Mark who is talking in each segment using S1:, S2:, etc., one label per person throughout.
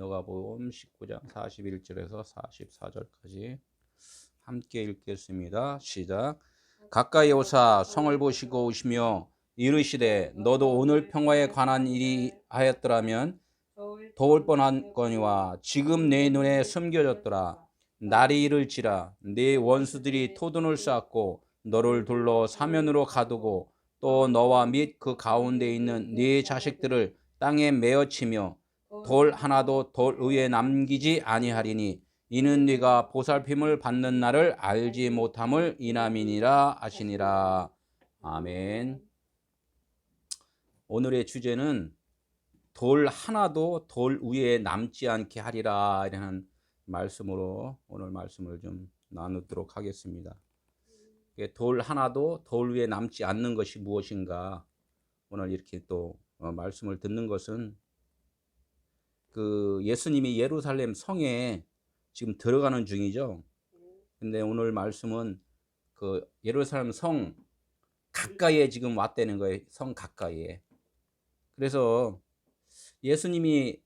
S1: 누가복음 19장 41절에서 44절까지 함께 읽겠습니다. 시작. 가까이 오사 성을 보시고 오시며 이르시되 너도 오늘 평화에 관한 일이 하였더라면 도울 뻔한거니와 지금 내 눈에 숨겨졌더라. 날이 이를지라 네 원수들이 토둔을 쌓고 너를 둘러 사면으로 가두고 또 너와 및 그 가운데 있는 네 자식들을 땅에 메어치며 돌 하나도 돌 위에 남기지 아니하리니 이는 네가 보살핌을 받는 날을 알지 못함을 인함이니라 하시니라. 아멘. 오늘의 주제는 돌 하나도 돌 위에 남지 않게 하리라 라는 말씀으로 오늘 말씀을 좀 나누도록 하겠습니다. 돌 하나도 돌 위에 남지 않는 것이 무엇인가? 오늘 이렇게 또 말씀을 듣는 것은 그 예수님이 예루살렘 성에 지금 들어가는 중이죠. 근데 오늘 말씀은 그 예루살렘 성 가까이에 지금 왔다는 거예요. 성 가까이에. 그래서 예수님이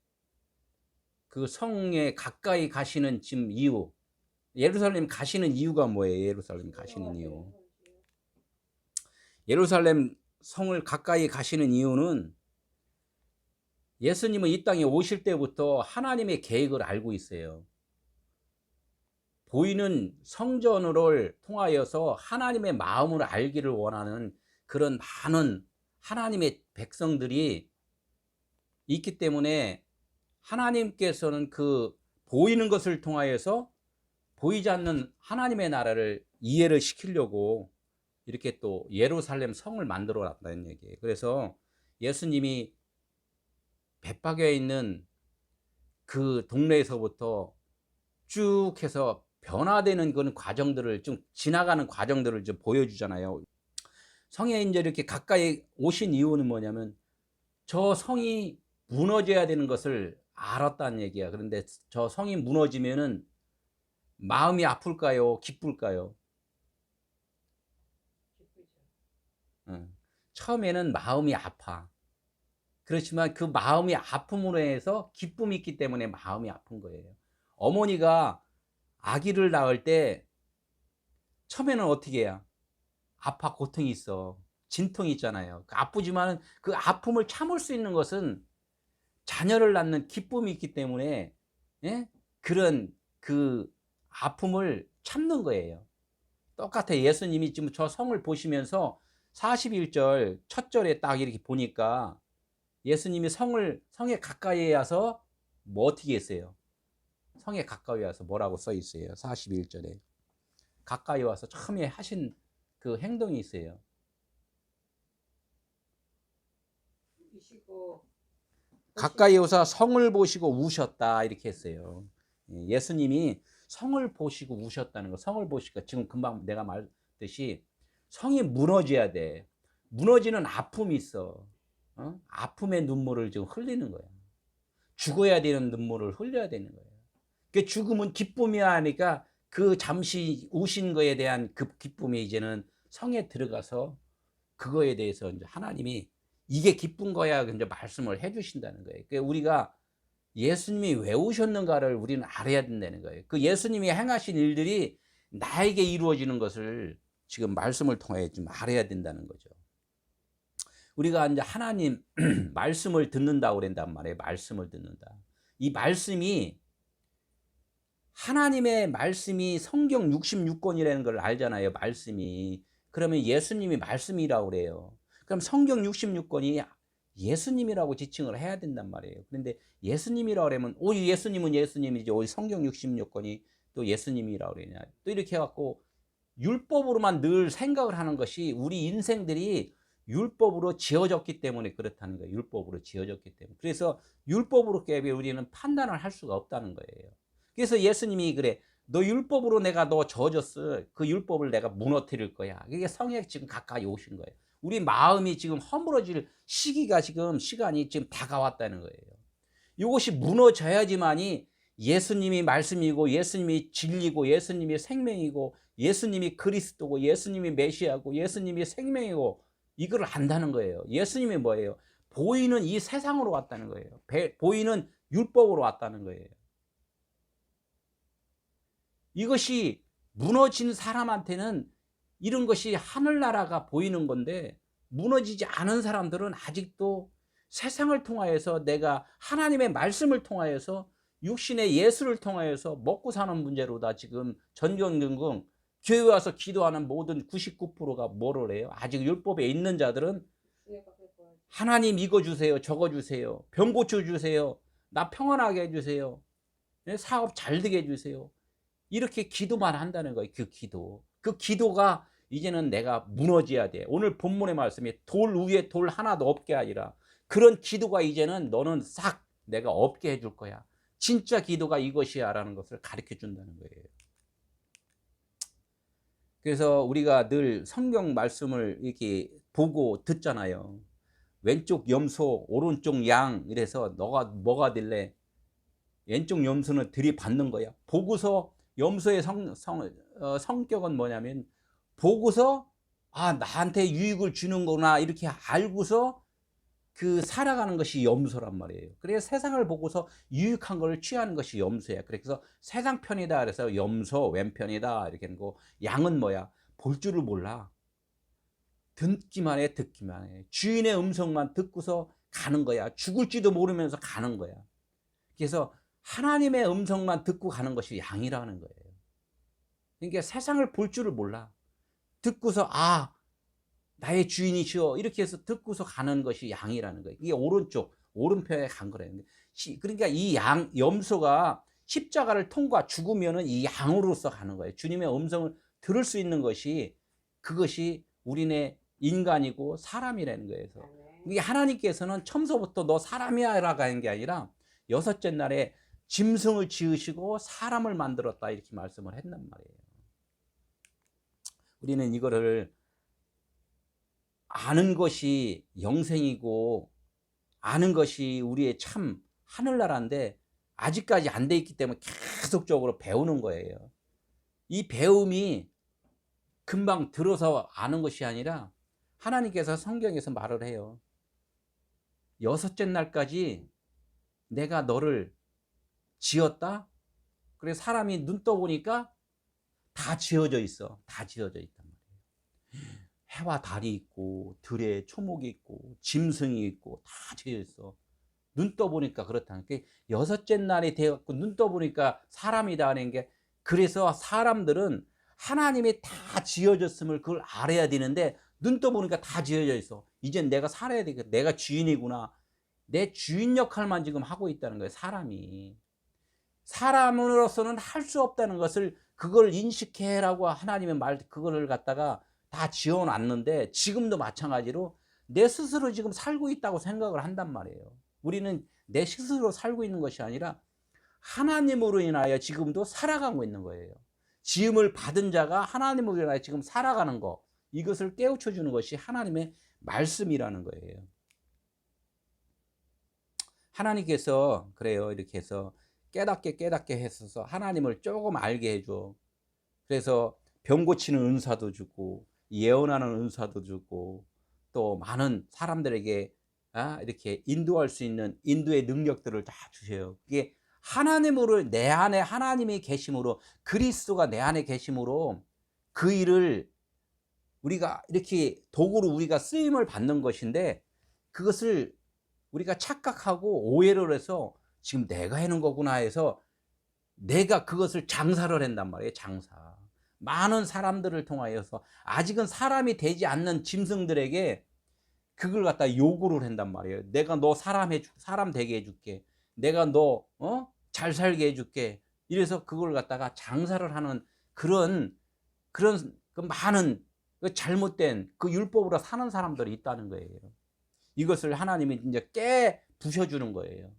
S1: 그 성에 가까이 가시는 지금 이유, 예루살렘 가시는 이유가 뭐예요? 예루살렘 가시는 이유. 예루살렘 성을 가까이 가시는 이유는 예수님은 이 땅에 오실 때부터 하나님의 계획을 알고 있어요. 보이는 성전을 통하여서 하나님의 마음을 알기를 원하는 그런 많은 하나님의 백성들이 있기 때문에 하나님께서는 그 보이는 것을 통하여서 보이지 않는 하나님의 나라를 이해를 시키려고 이렇게 또 예루살렘 성을 만들어 놨다는 얘기예요. 그래서 예수님이 베파게에 있는 그 동네에서부터 쭉 해서 변화되는 그런 과정들을 좀 지나가는 과정들을 좀 보여주잖아요. 성에 이제 이렇게 가까이 오신 이유는 뭐냐면 저 성이 무너져야 되는 것을 알았다는 얘기야. 그런데 저 성이 무너지면은 마음이 아플까요? 기쁠까요? 처음에는 마음이 아파. 그렇지만 그 마음이 아픔으로 해서 기쁨이 있기 때문에 마음이 아픈 거예요. 어머니가 아기를 낳을 때 처음에는 어떻게 해야? 아파, 고통이 있어. 진통이 있잖아요. 아프지만 그 아픔을 참을 수 있는 것은 자녀를 낳는 기쁨이 있기 때문에, 예? 그런 그 아픔을 참는 거예요. 똑같아. 예수님이 지금 저 성을 보시면서 41절 첫 절에 딱 이렇게 보니까 예수님이 성에 가까이 와서 뭐 어떻게 했어요? 성에 가까이 와서 뭐라고 써 있어요? 41절에 가까이 와서 처음에 하신 그 행동이 있어요. 가까이 오사 성을 보시고 우셨다 이렇게 했어요. 예수님이 성을 보시고 우셨다는 거. 성을 보시니까 지금 금방 내가 말했듯이 성이 무너져야 돼. 무너지는 아픔이 있어. 아픔의 눈물을 지금 흘리는 거야. 죽어야 되는 눈물을 흘려야 되는 거예요. 그 죽음은 기쁨이야 하니까 그 잠시 우신 거에 대한 그 기쁨이 이제는 성에 들어가서 그거에 대해서 이제 하나님이 이게 기쁜 거야 이제 말씀을 해주신다는 거예요. 그러니까 우리가 예수님이 왜 오셨는가를 우리는 알아야 된다는 거예요. 그 예수님이 행하신 일들이 나에게 이루어지는 것을 지금 말씀을 통해 좀 알아야 된다는 거죠. 우리가 이제 하나님 말씀을 듣는다고 그런단 말이에요. 말씀을 듣는다. 이 말씀이 하나님의 말씀이 성경 66권이라는 걸 알잖아요. 말씀이. 그러면 예수님이 말씀이라고 그래요. 그럼 성경 66권이 예수님이라고 지칭을 해야 된단 말이에요. 그런데 예수님이라고 그러면 오히 예수님은 예수님이지 오히 성경 66권이 또 예수님이라고 그러냐. 또 이렇게 해갖고 율법으로만 늘 생각을 하는 것이 우리 인생들이 율법으로 지어졌기 때문에 그렇다는 거예요. 율법으로 지어졌기 때문에. 그래서 율법으로 깨면 우리는 판단을 할 수가 없다는 거예요. 그래서 예수님이 그래. 너 율법으로 내가 너 져줬어. 그 율법을 내가 무너뜨릴 거야. 이게 성에 지금 가까이 오신 거예요. 우리 마음이 지금 허물어질 시기가 지금 시간이 지금 다가왔다는 거예요. 이것이 무너져야지만이 예수님이 말씀이고 예수님이 진리고 예수님이 생명이고 예수님이 그리스도고 예수님이 메시아고 예수님이 생명이고 이걸 안다는 거예요. 예수님이 뭐예요? 보이는 이 세상으로 왔다는 거예요. 보이는 율법으로 왔다는 거예요. 이것이 무너진 사람한테는 이런 것이 하늘나라가 보이는 건데, 무너지지 않은 사람들은 아직도 세상을 통하여서, 내가 하나님의 말씀을 통하여서, 육신의 예수를 통하여서 먹고 사는 문제로다 지금 전경긍긍 교회 와서 기도하는 모든 99%가 뭐를 해요? 아직 율법에 있는 자들은 하나님 이거 주세요, 저거 주세요, 병 고쳐 주세요, 나 평안하게 해주세요, 사업 잘 되게 해주세요, 이렇게 기도만 한다는 거예요. 그 기도가 이제는 내가 무너져야 돼. 오늘 본문의 말씀이 돌 위에 돌 하나도 없게 하리라. 그런 기도가 이제는 너는 싹 내가 없게 해줄 거야. 진짜 기도가 이것이야 라는 것을 가르쳐 준다는 거예요. 그래서 우리가 늘 성경 말씀을 이렇게 보고 듣잖아요. 왼쪽 염소 오른쪽 양, 이래서 너가 뭐가 될래? 왼쪽 염소는 들이받는 거야. 보고서 염소의 성격은 뭐냐면, 보고서 나한테 유익을 주는구나 이렇게 알고서 그 살아가는 것이 염소란 말이에요. 그래서 세상을 보고서 유익한 걸 취하는 것이 염소야. 그래서 세상 편이다 그래서 염소 왼편이다 이렇게 하는 거. 양은 뭐야? 볼 줄을 몰라. 듣기만 해. 주인의 음성만 듣고서 가는 거야. 죽을지도 모르면서 가는 거야. 그래서 하나님의 음성만 듣고 가는 것이 양이라는 거예요. 그러니까 세상을 볼 줄을 몰라. 듣고서 나의 주인이시여 이렇게 해서 듣고서 가는 것이 양이라는 거예요. 이게 오른편에 간 거래요. 그러니까 이 염소가 십자가를 통과 죽으면은 이 양으로서 가는 거예요. 주님의 음성을 들을 수 있는 것이, 그것이 우리네 인간이고 사람이라는 거예요. 이게 하나님께서는 처음서부터 너 사람이야 라고 하는 게 아니라 여섯째 날에 짐승을 지으시고 사람을 만들었다 이렇게 말씀을 했단 말이에요. 우리는 이거를 아는 것이 영생이고 아는 것이 우리의 참 하늘나라인데 아직까지 안 돼 있기 때문에 계속적으로 배우는 거예요. 이 배움이 금방 들어서 아는 것이 아니라 하나님께서 성경에서 말을 해요. 여섯째 날까지 내가 너를 지었다. 그래서 사람이 눈 떠보니까 다 지어져 있어. 다 지어져 있단 말이에요. 해와 달이 있고 들에 초목이 있고 짐승이 있고 다 지어져 있어. 눈 떠보니까 그렇다는 게, 여섯째 날이 되어갖고 눈 떠보니까 사람이다 하는 게, 그래서 사람들은 하나님이 다 지어졌음을 그걸 알아야 되는데 눈 떠보니까 다 지어져 있어. 이젠 내가 살아야 되겠다. 내가 주인이구나. 내 주인 역할만 지금 하고 있다는 거예요. 사람으로서는 할 수 없다는 것을, 그걸 인식해라고 하나님의 말, 그거를 갖다가 다 지어놨는데 지금도 마찬가지로 내 스스로 지금 살고 있다고 생각을 한단 말이에요. 우리는 내 스스로 살고 있는 것이 아니라 하나님으로 인하여 지금도 살아가고 있는 거예요. 지음을 받은 자가 하나님으로 인하여 지금 살아가는 거, 이것을 깨우쳐 주는 것이 하나님의 말씀이라는 거예요. 하나님께서 그래요. 이렇게 해서 깨닫게 해서 하나님을 조금 알게 해줘. 그래서 병 고치는 은사도 주고 예언하는 은사도 주고 또 많은 사람들에게 이렇게 인도할 수 있는 인도의 능력들을 다 주셔요. 이게 하나님으로, 내 안에 하나님이 계심으로, 그리스도가 내 안에 계심으로 그 일을 우리가 이렇게 도구로 우리가 쓰임을 받는 것인데, 그것을 우리가 착각하고 오해를 해서 지금 내가 해는 거구나 해서 내가 그것을 장사를 한단 말이에요. 장사. 많은 사람들을 통하여서 아직은 사람이 되지 않는 짐승들에게 그걸 갖다 요구를 한단 말이에요. 내가 너 사람 되게 해줄게. 내가 너 잘 살게 해줄게. 이래서 그걸 갖다가 장사를 하는 그런 그 많은 그 잘못된 그 율법으로 사는 사람들이 있다는 거예요. 이것을 하나님이 이제 깨 부셔주는 거예요.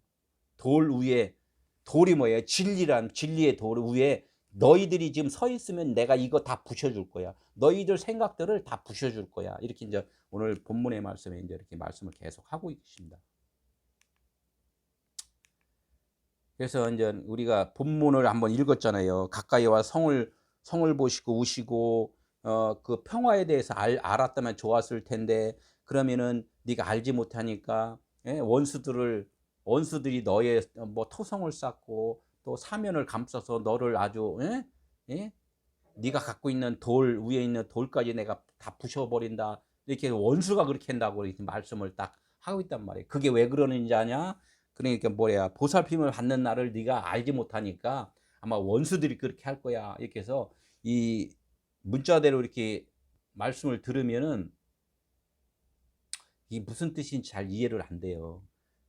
S1: 돌 위에, 돌이 뭐예요? 진리의 돌 위에 너희들이 지금 서 있으면 내가 이거 다 부셔줄 거야. 너희들 생각들을 다 부셔줄 거야. 이렇게 이제 오늘 본문의 말씀에 이제 이렇게 말씀을 계속 하고 있습니다. 그래서 이제 우리가 본문을 한번 읽었잖아요. 가까이 와 성을 보시고 우시고 그 평화에 대해서 알았다면 좋았을 텐데, 그러면은 네가 알지 못하니까 원수들을 원수들이 너의 뭐 토성을 쌓고 또 사면을 감싸서 너를 아주 예? 네가 갖고 있는 돌 위에 있는 돌까지 내가 다 부셔버린다. 이렇게 원수가 그렇게 한다고 이렇게 말씀을 딱 하고 있단 말이에요. 그게 왜 그러는지 아냐? 그러니까 뭐야 보살핌을 받는 나를 네가 알지 못하니까 아마 원수들이 그렇게 할 거야. 이렇게 해서 이 문자대로 이렇게 말씀을 들으면은 이게 무슨 뜻인지 잘 이해를 안 돼요.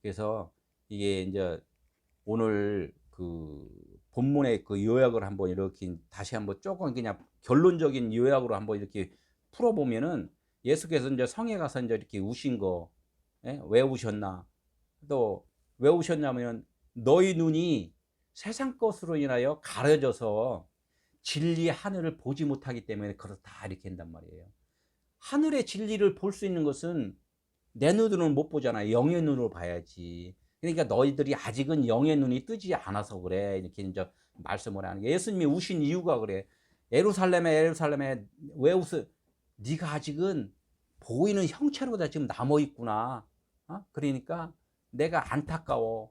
S1: 그래서 이게 이제 오늘 그 본문의 그 요약을 한번 이렇게 다시 한번 조금 그냥 결론적인 요약으로 한번 이렇게 풀어보면은 예수께서 이제 성에 가서 이제 이렇게 우신 거, 왜 우셨나? 또 왜 우셨냐면 너희 눈이 세상 것으로 인하여 가려져서 진리의 하늘을 보지 못하기 때문에 그렇다 이렇게 한단 말이에요. 하늘의 진리를 볼 수 있는 것은 내 눈으로는 못 보잖아요. 영의 눈으로 봐야지. 그러니까 너희들이 아직은 영의 눈이 뜨지 않아서 그래. 이렇게 이제 말씀을 하는 게 예수님이 우신 이유가 그래. 예루살렘에 예루살렘에 왜 웃어? 네가 아직은 보이는 형체로 다 지금 남아 있구나. 그러니까 내가 안타까워.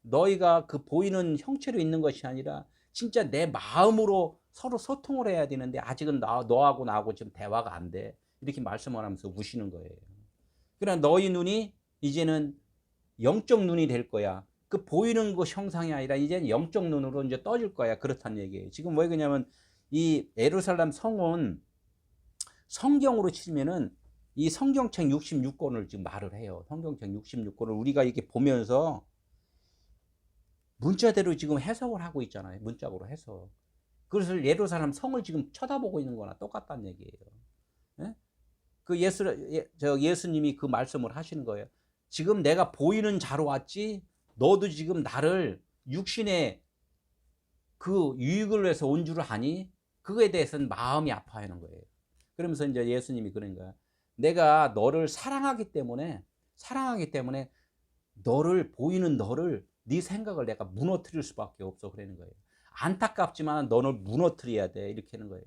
S1: 너희가 그 보이는 형체로 있는 것이 아니라 진짜 내 마음으로 서로 소통을 해야 되는데 아직은 너하고 나하고 지금 대화가 안 돼. 이렇게 말씀을 하면서 우시는 거예요. 그러나 너희 눈이 이제는 영적 눈이 될 거야. 그 보이는 것 형상이 아니라 이제는 영적 눈으로 이제 떠질 거야. 그렇다는 얘기예요. 지금 왜 그러냐면 이 예루살렘 성은 성경으로 치면은 이 성경책 66권을 지금 말을 해요. 성경책 66권을 우리가 이렇게 보면서 문자대로 지금 해석을 하고 있잖아요. 문자로 해석. 그래서 예루살렘 성을 지금 쳐다보고 있는 거나 똑같다는 얘기예요. 예? 그 예수님이 그 말씀을 하시는 거예요. 지금 내가 보이는 자로 왔지 너도 지금 나를 육신의 그 유익을 위해서 온 줄 아니? 그거에 대해서는 마음이 아파하는 거예요. 그러면서 이제 예수님이 그런 거야. 내가 너를 사랑하기 때문에 너를 보이는 너를 네 생각을 내가 무너뜨릴 수밖에 없어 그러는 거예요. 안타깝지만 너를 무너뜨려야 돼 이렇게 하는 거예요.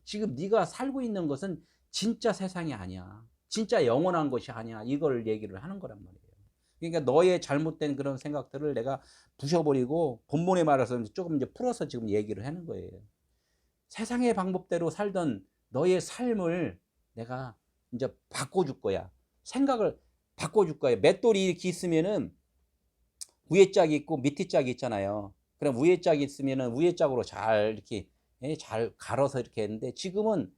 S1: 지금 네가 살고 있는 것은 진짜 세상이 아니야. 진짜 영원한 것이 아니야. 이걸 얘기를 하는 거란 말이에요. 그러니까 너의 잘못된 그런 생각들을 내가 부셔버리고 본문에 말해서 조금 이제 풀어서 지금 얘기를 하는 거예요. 세상의 방법대로 살던 너의 삶을 내가 이제 바꿔줄 거야. 생각을 바꿔줄 거야. 맷돌이 이렇게 있으면은 위에 짝이 있고 밑에 짝이 있잖아요. 그럼 위에 짝이 있으면은 위에 짝으로 잘 이렇게 잘 갈아서 이렇게 했는데 지금은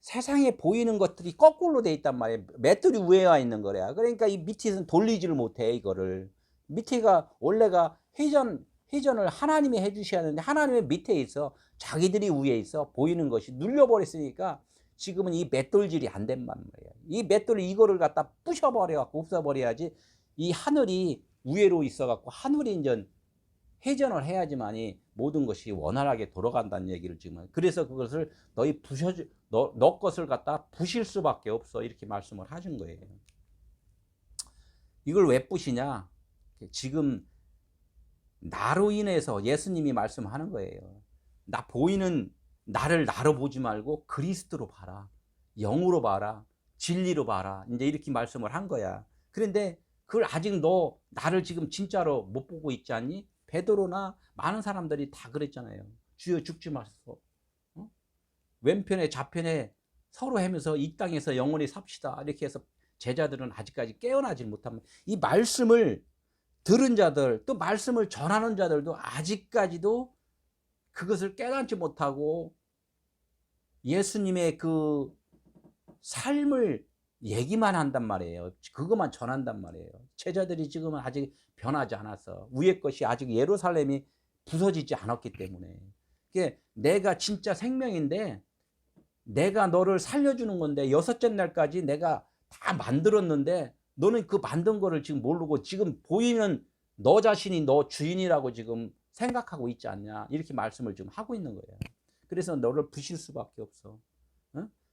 S1: 세상에 보이는 것들이 거꾸로 돼 있단 말이에요. 맷돌이 위에 와 있는 거래요. 그러니까 이 밑에는 돌리지를 못해 이거를. 밑에가 원래가 회전을 하나님이 해주셔야 하는데 하나님의 밑에 있어. 자기들이 위에 있어. 보이는 것이 눌려버렸으니까 지금은 이 맷돌질이 안 된 말이에요. 이 맷돌이 이거를 갖다 부셔버려갖고 없애버려야지 이 하늘이 위에로 있어갖고 하늘이 이제 회전을 해야지만이 모든 것이 원활하게 돌아간다는 얘기를 지금. 그래서 그것을 너 것을 갖다 부실 수밖에 없어 이렇게 말씀을 하신 거예요. 이걸 왜 부시냐? 지금 나로 인해서 예수님이 말씀하는 거예요. 나 보이는 나를 나로 보지 말고 그리스도로 봐라. 영으로 봐라. 진리로 봐라. 이제 이렇게 말씀을 한 거야. 그런데 그걸 아직 너 나를 지금 진짜로 못 보고 있지 않니? 베드로나 많은 사람들이 다 그랬잖아요. 주여 죽지 마소서. 왼편에 좌편에 서로 하면서 이 땅에서 영원히 삽시다. 이렇게 해서 제자들은 아직까지 깨어나지 못하면 이 말씀을 들은 자들 또 말씀을 전하는 자들도 아직까지도 그것을 깨닫지 못하고 예수님의 그 삶을 얘기만 한단 말이에요. 그것만 전한단 말이에요. 제자들이 지금은 아직 변하지 않았어. 위의 것이 아직 예루살렘이 부서지지 않았기 때문에. 내가 진짜 생명인데 내가 너를 살려주는 건데 여섯째 날까지 내가 다 만들었는데 너는 그 만든 거를 지금 모르고 지금 보이는 너 자신이 너 주인이라고 지금 생각하고 있지 않냐. 이렇게 말씀을 지금 하고 있는 거예요. 그래서 너를 부실 수밖에 없어.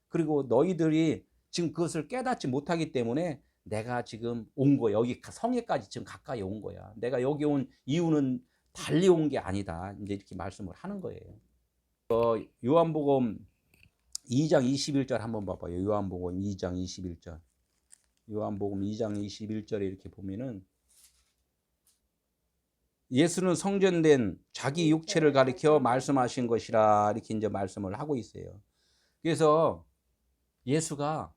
S1: 그리고 너희들이 지금 그것을 깨닫지 못하기 때문에 내가 지금 온 거야. 여기 성에까지 지금 가까이 온 거야. 내가 여기 온 이유는 달리 온 게 아니다. 이제 이렇게 말씀을 하는 거예요. 요한복음 2장 21절 한번 봐봐요. 요한복음 2장 21절. 요한복음 2장 21절에 이렇게 보면은 예수는 성전된 자기 육체를 가리켜 말씀하신 것이라 이렇게 이제 말씀을 하고 있어요. 그래서 예수가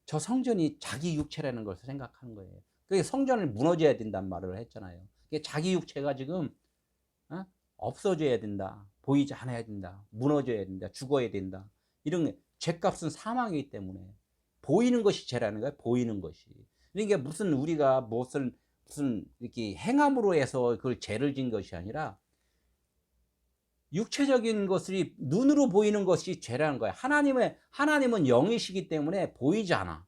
S1: 저 성전이 자기 육체라는 걸 생각하는 거예요. 그게 성전을 무너져야 된단 말을 했잖아요. 그게 자기 육체가 지금 없어져야 된다. 보이지 않아야 된다. 무너져야 된다. 죽어야 된다. 이런 죄값은 사망이기 때문에 보이는 것이 죄라는 거예요. 보이는 것이. 그러니까 무슨 우리가 무슨 이렇게 행함으로 해서 그걸 죄를 진 것이 아니라 육체적인 것이 눈으로 보이는 것이 죄라는 거예요. 하나님은 영이시기 때문에 보이지 않아.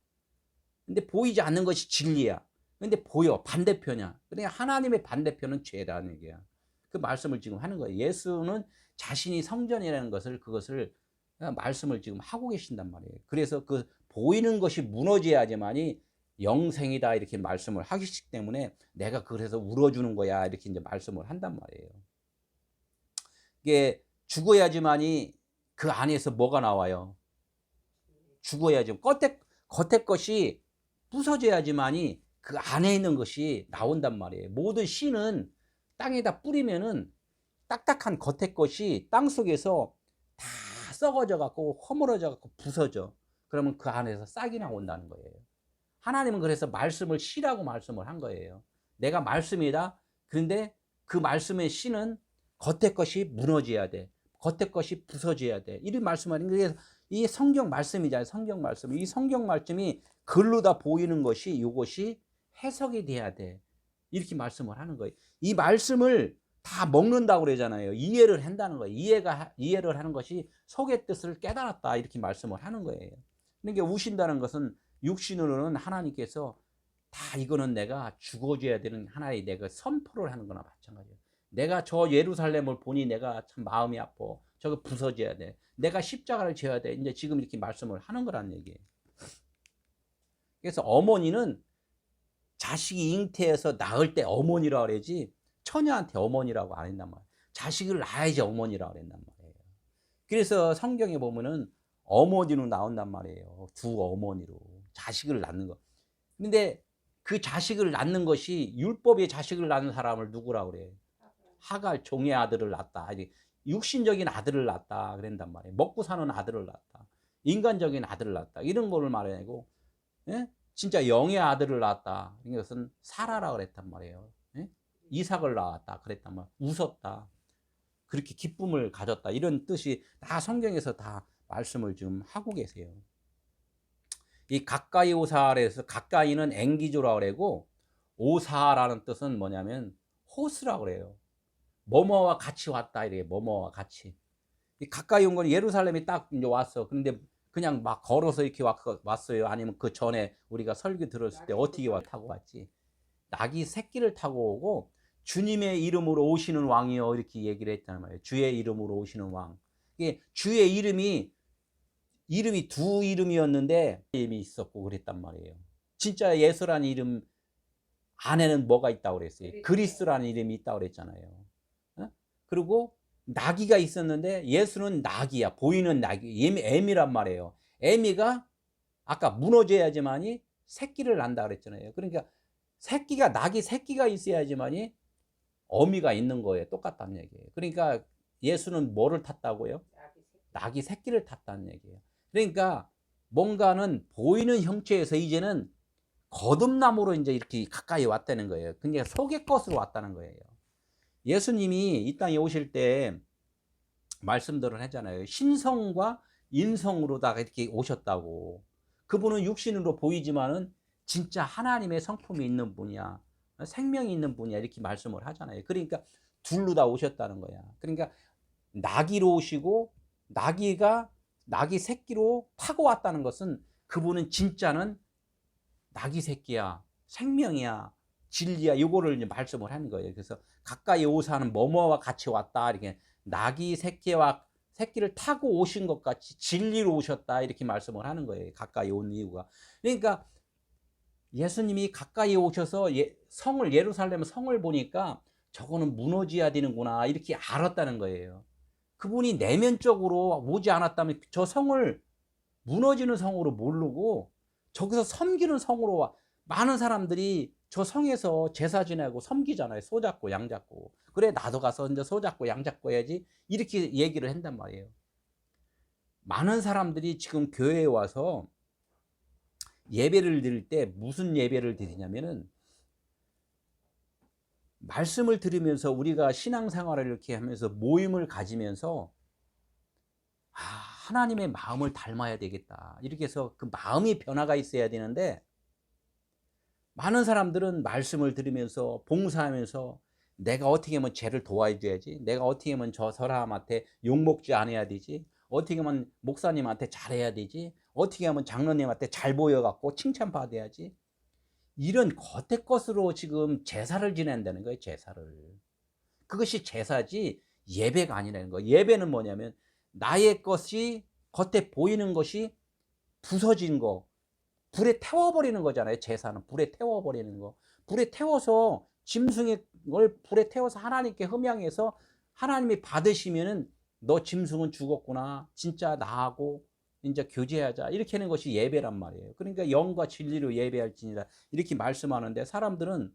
S1: 근데 보이지 않는 것이 진리야. 근데 보여. 반대표냐. 그러니까 하나님의 반대표는 죄라는 얘기야. 그 말씀을 지금 하는 거예요. 예수는 자신이 성전이라는 그것을 말씀을 지금 하고 계신단 말이에요. 그래서 그 보이는 것이 무너져야지만이 영생이다 이렇게 말씀을 하시기 때문에 내가 그래서 울어주는 거야 이렇게 이제 말씀을 한단 말이에요. 이게 죽어야지만이 그 안에서 뭐가 나와요? 죽어야지. 겉에 것이 부서져야지만이 그 안에 있는 것이 나온단 말이에요. 모든 씨는 땅에다 뿌리면은 딱딱한 겉에 것이 땅 속에서 다 썩어져 갖고 허물어져 갖고 부서져. 그러면 그 안에서 싹이 나온다는 거예요. 하나님은 그래서 말씀을 씨라고 말씀을 한 거예요. 내가 말씀이다. 그런데 그 말씀의 씨는 겉에 것이 무너져야 돼. 겉에 것이 부서져야 돼. 이런 말씀하는 게 이 성경 말씀이잖아요. 성경 말씀. 이 성경 말씀이 글로 다 보이는 것이 이것이 해석이 돼야 돼. 이렇게 말씀을 하는 거예요. 이 말씀을 다 먹는다고 그러잖아요. 이해를 한다는 거예요. 이해를 하는 것이 속의 뜻을 깨달았다. 이렇게 말씀을 하는 거예요. 그러니까 우신다는 것은 육신으로는 하나님께서 다 이거는 내가 죽어줘야 되는 하나의 내가 선포를 하는 거나 마찬가지예요. 내가 저 예루살렘을 보니 내가 참 마음이 아파. 저거 부서져야 돼. 내가 십자가를 져야 돼. 이제 지금 이렇게 말씀을 하는 거라는 얘기예요. 그래서 어머니는 자식이 잉태해서 낳을 때 어머니라고 그러지 처녀한테 어머니라고 안 했단 말이에요. 자식을 낳아야지 어머니라고 그랬단 말이에요. 그래서 성경에 보면은 어머니로 나온단 말이에요. 두 어머니로 자식을 낳는 거. 근데 그 자식을 낳는 것이 율법의 자식을 낳는 사람을 누구라고 그래요? 하갈 종의 아들을 낳았다. 육신적인 아들을 낳았다 그런단 말이에요. 먹고 사는 아들을 낳았다. 인간적인 아들을 낳았다. 이런 거를 말해내고 진짜 영의 아들을 낳았다. 이것은 사라라 그랬단 말이에요. 이삭을 낳았다 그랬단 말이에요. 웃었다. 그렇게 기쁨을 가졌다. 이런 뜻이 다 성경에서 다 말씀을 지금 하고 계세요. 이 가까이 오사에서 가까이는 앵기조라고 그러고 오사라는 뜻은 뭐냐면 호스라고 그래요. 뭐뭐와 같이 왔다 이래요. 뭐뭐와 같이. 가까이 온 건 예루살렘이 딱 이제 왔어. 그런데 그냥 막 걸어서 이렇게 왔어요. 아니면 그 전에 우리가 설교 들었을 때 어떻게 타고 왔지? 낙이 새끼를 타고 오고 주님의 이름으로 오시는 왕이요 이렇게 얘기를 했단 말이에요. 주의 이름으로 오시는 왕. 이게 주의 이름이 두 이름이었는데 이름이 있었고 그랬단 말이에요. 진짜 예수라는 이름 안에는 뭐가 있다고 그랬어요? 그리스라는 이름이 있다고 그랬잖아요. 그리고 나귀가 있었는데 예수는 나귀야. 보이는 나귀. 애미란 말이에요. 애미가 아까 무너져야지만이 새끼를 낳는다 그랬잖아요. 그러니까 나귀 새끼가 있어야지만이 어미가 있는 거예요. 똑같다는 얘기예요. 그러니까 예수는 뭐를 탔다고요? 나귀 새끼를 탔다는 얘기예요. 그러니까 뭔가는 보이는 형체에서 이제는 거듭남으로 이제 이렇게 가까이 왔다는 거예요. 그러니까 속의 것으로 왔다는 거예요. 예수님이 이 땅에 오실 때 말씀들을 하잖아요. 신성과 인성으로다가 이렇게 오셨다고. 그분은 육신으로 보이지만은 진짜 하나님의 성품이 있는 분이야. 생명이 있는 분이야. 이렇게 말씀을 하잖아요. 그러니까 둘로 다 오셨다는 거야. 그러니까 나귀로 오시고 나귀 새끼로 타고 왔다는 것은 그분은 진짜는 나귀 새끼야. 생명이야. 진리야. 이거를 이제 말씀을 하는 거예요. 그래서 가까이 오사는 뭐뭐와 같이 왔다. 이렇게 나귀 새끼를 타고 오신 것 같이 진리로 오셨다. 이렇게 말씀을 하는 거예요. 가까이 온 이유가. 그러니까 예수님이 가까이 오셔서 예루살렘 성을 보니까 저거는 무너져야 되는구나. 이렇게 알았다는 거예요. 그분이 내면적으로 오지 않았다면 저 성을 무너지는 성으로 모르고 저기서 섬기는 성으로 많은 사람들이 저 성에서 제사 지내고 섬기잖아요. 소 잡고 양 잡고. 그래 나도 가서 이제 소 잡고 양 잡고 해야지. 이렇게 얘기를 한단 말이에요. 많은 사람들이 지금 교회에 와서 예배를 드릴 때 무슨 예배를 드리냐면은 말씀을 들으면서 우리가 신앙생활을 이렇게 하면서 모임을 가지면서 아, 하나님의 마음을 닮아야 되겠다. 이렇게 해서 그 마음이 변화가 있어야 되는데 많은 사람들은 말씀을 들으면서 봉사하면서 내가 어떻게 하면 쟤를 도와줘야지. 내가 어떻게 하면 저 사람한테 욕먹지 않아야 되지. 어떻게 하면 목사님한테 잘해야 되지. 어떻게 하면 장로님한테 잘 보여갖고 칭찬받아야지. 이런 겉의 것으로 지금 제사를 지낸다는 거예요. 제사를. 그것이 제사지 예배가 아니라는 거예요. 예배는 뭐냐면 나의 것이 겉에 보이는 것이 부서진 거, 불에 태워버리는 거잖아요. 제사는 불에 태워버리는 거. 불에 태워서 짐승을 불에 태워서 하나님께 흠양해서 하나님이 받으시면은 너 짐승은 죽었구나. 진짜 나하고 이제 교제하자. 이렇게 하는 것이 예배란 말이에요. 그러니까 영과 진리로 예배할지니라 이렇게 말씀하는데 사람들은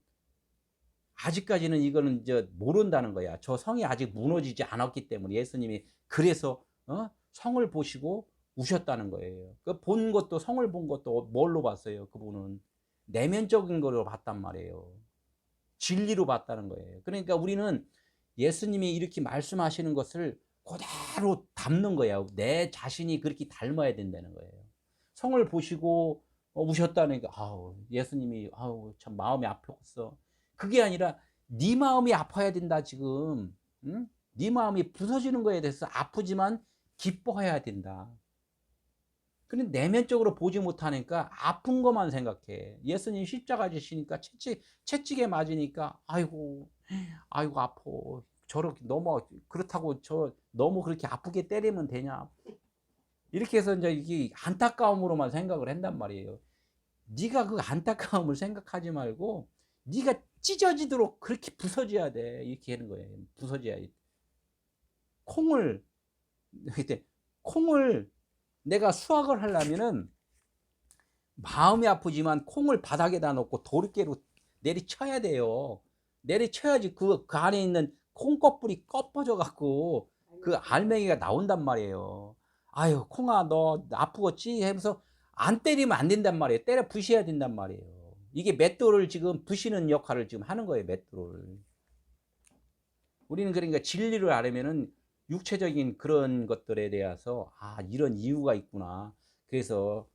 S1: 아직까지는 이거는 이제 모른다는 거야. 저 성이 아직 무너지지 않았기 때문에 예수님이 그래서 성을 보시고 우셨다는 거예요. 그 본 것도 성을 본 것도 뭘로 봤어요? 그분은 내면적인 걸로 봤단 말이에요. 진리로 봤다는 거예요. 그러니까 우리는 예수님이 이렇게 말씀하시는 것을 그대로 담는 거예요. 내 자신이 그렇게 닮아야 된다는 거예요. 성을 보시고 우셨다니까 아우 예수님이 아우 참 마음이 아팠어. 그게 아니라 네 마음이 아파야 된다 지금. 응? 네 마음이 부서지는 거에 대해서 아프지만 기뻐해야 된다. 근데 내면적으로 보지 못하니까 아픈 것만 생각해. 예수님 십자가 지시니까 채찍에 맞으니까 아이고 아파. 저렇게 너무 그렇다고 저 너무 그렇게 아프게 때리면 되냐? 이렇게 해서 이제 이게 안타까움으로만 생각을 한단 말이에요. 네가 그 안타까움을 생각하지 말고 네가 찢어지도록 그렇게 부서져야 돼. 이렇게 하는 거예요. 부서져야 돼. 콩을 내가 수확을 하려면은 마음이 아프지만 콩을 바닥에다 놓고 도리깨로 내리쳐야 돼요. 내리쳐야지 그 안에 있는 콩껍질이 꺾어져 갖고 그 알맹이가 나온단 말이에요. 아유 콩아 너 아프겠지 하면서 안 때리면 안 된단 말이에요. 때려 부셔야 된단 말이에요. 이게 맷돌을 지금 부시는 역할을 지금 하는 거예요. 맷돌을. 우리는 그러니까 진리를 알으면은 육체적인 그런 것들에 대해서 아 이런 이유가 있구나. 그래서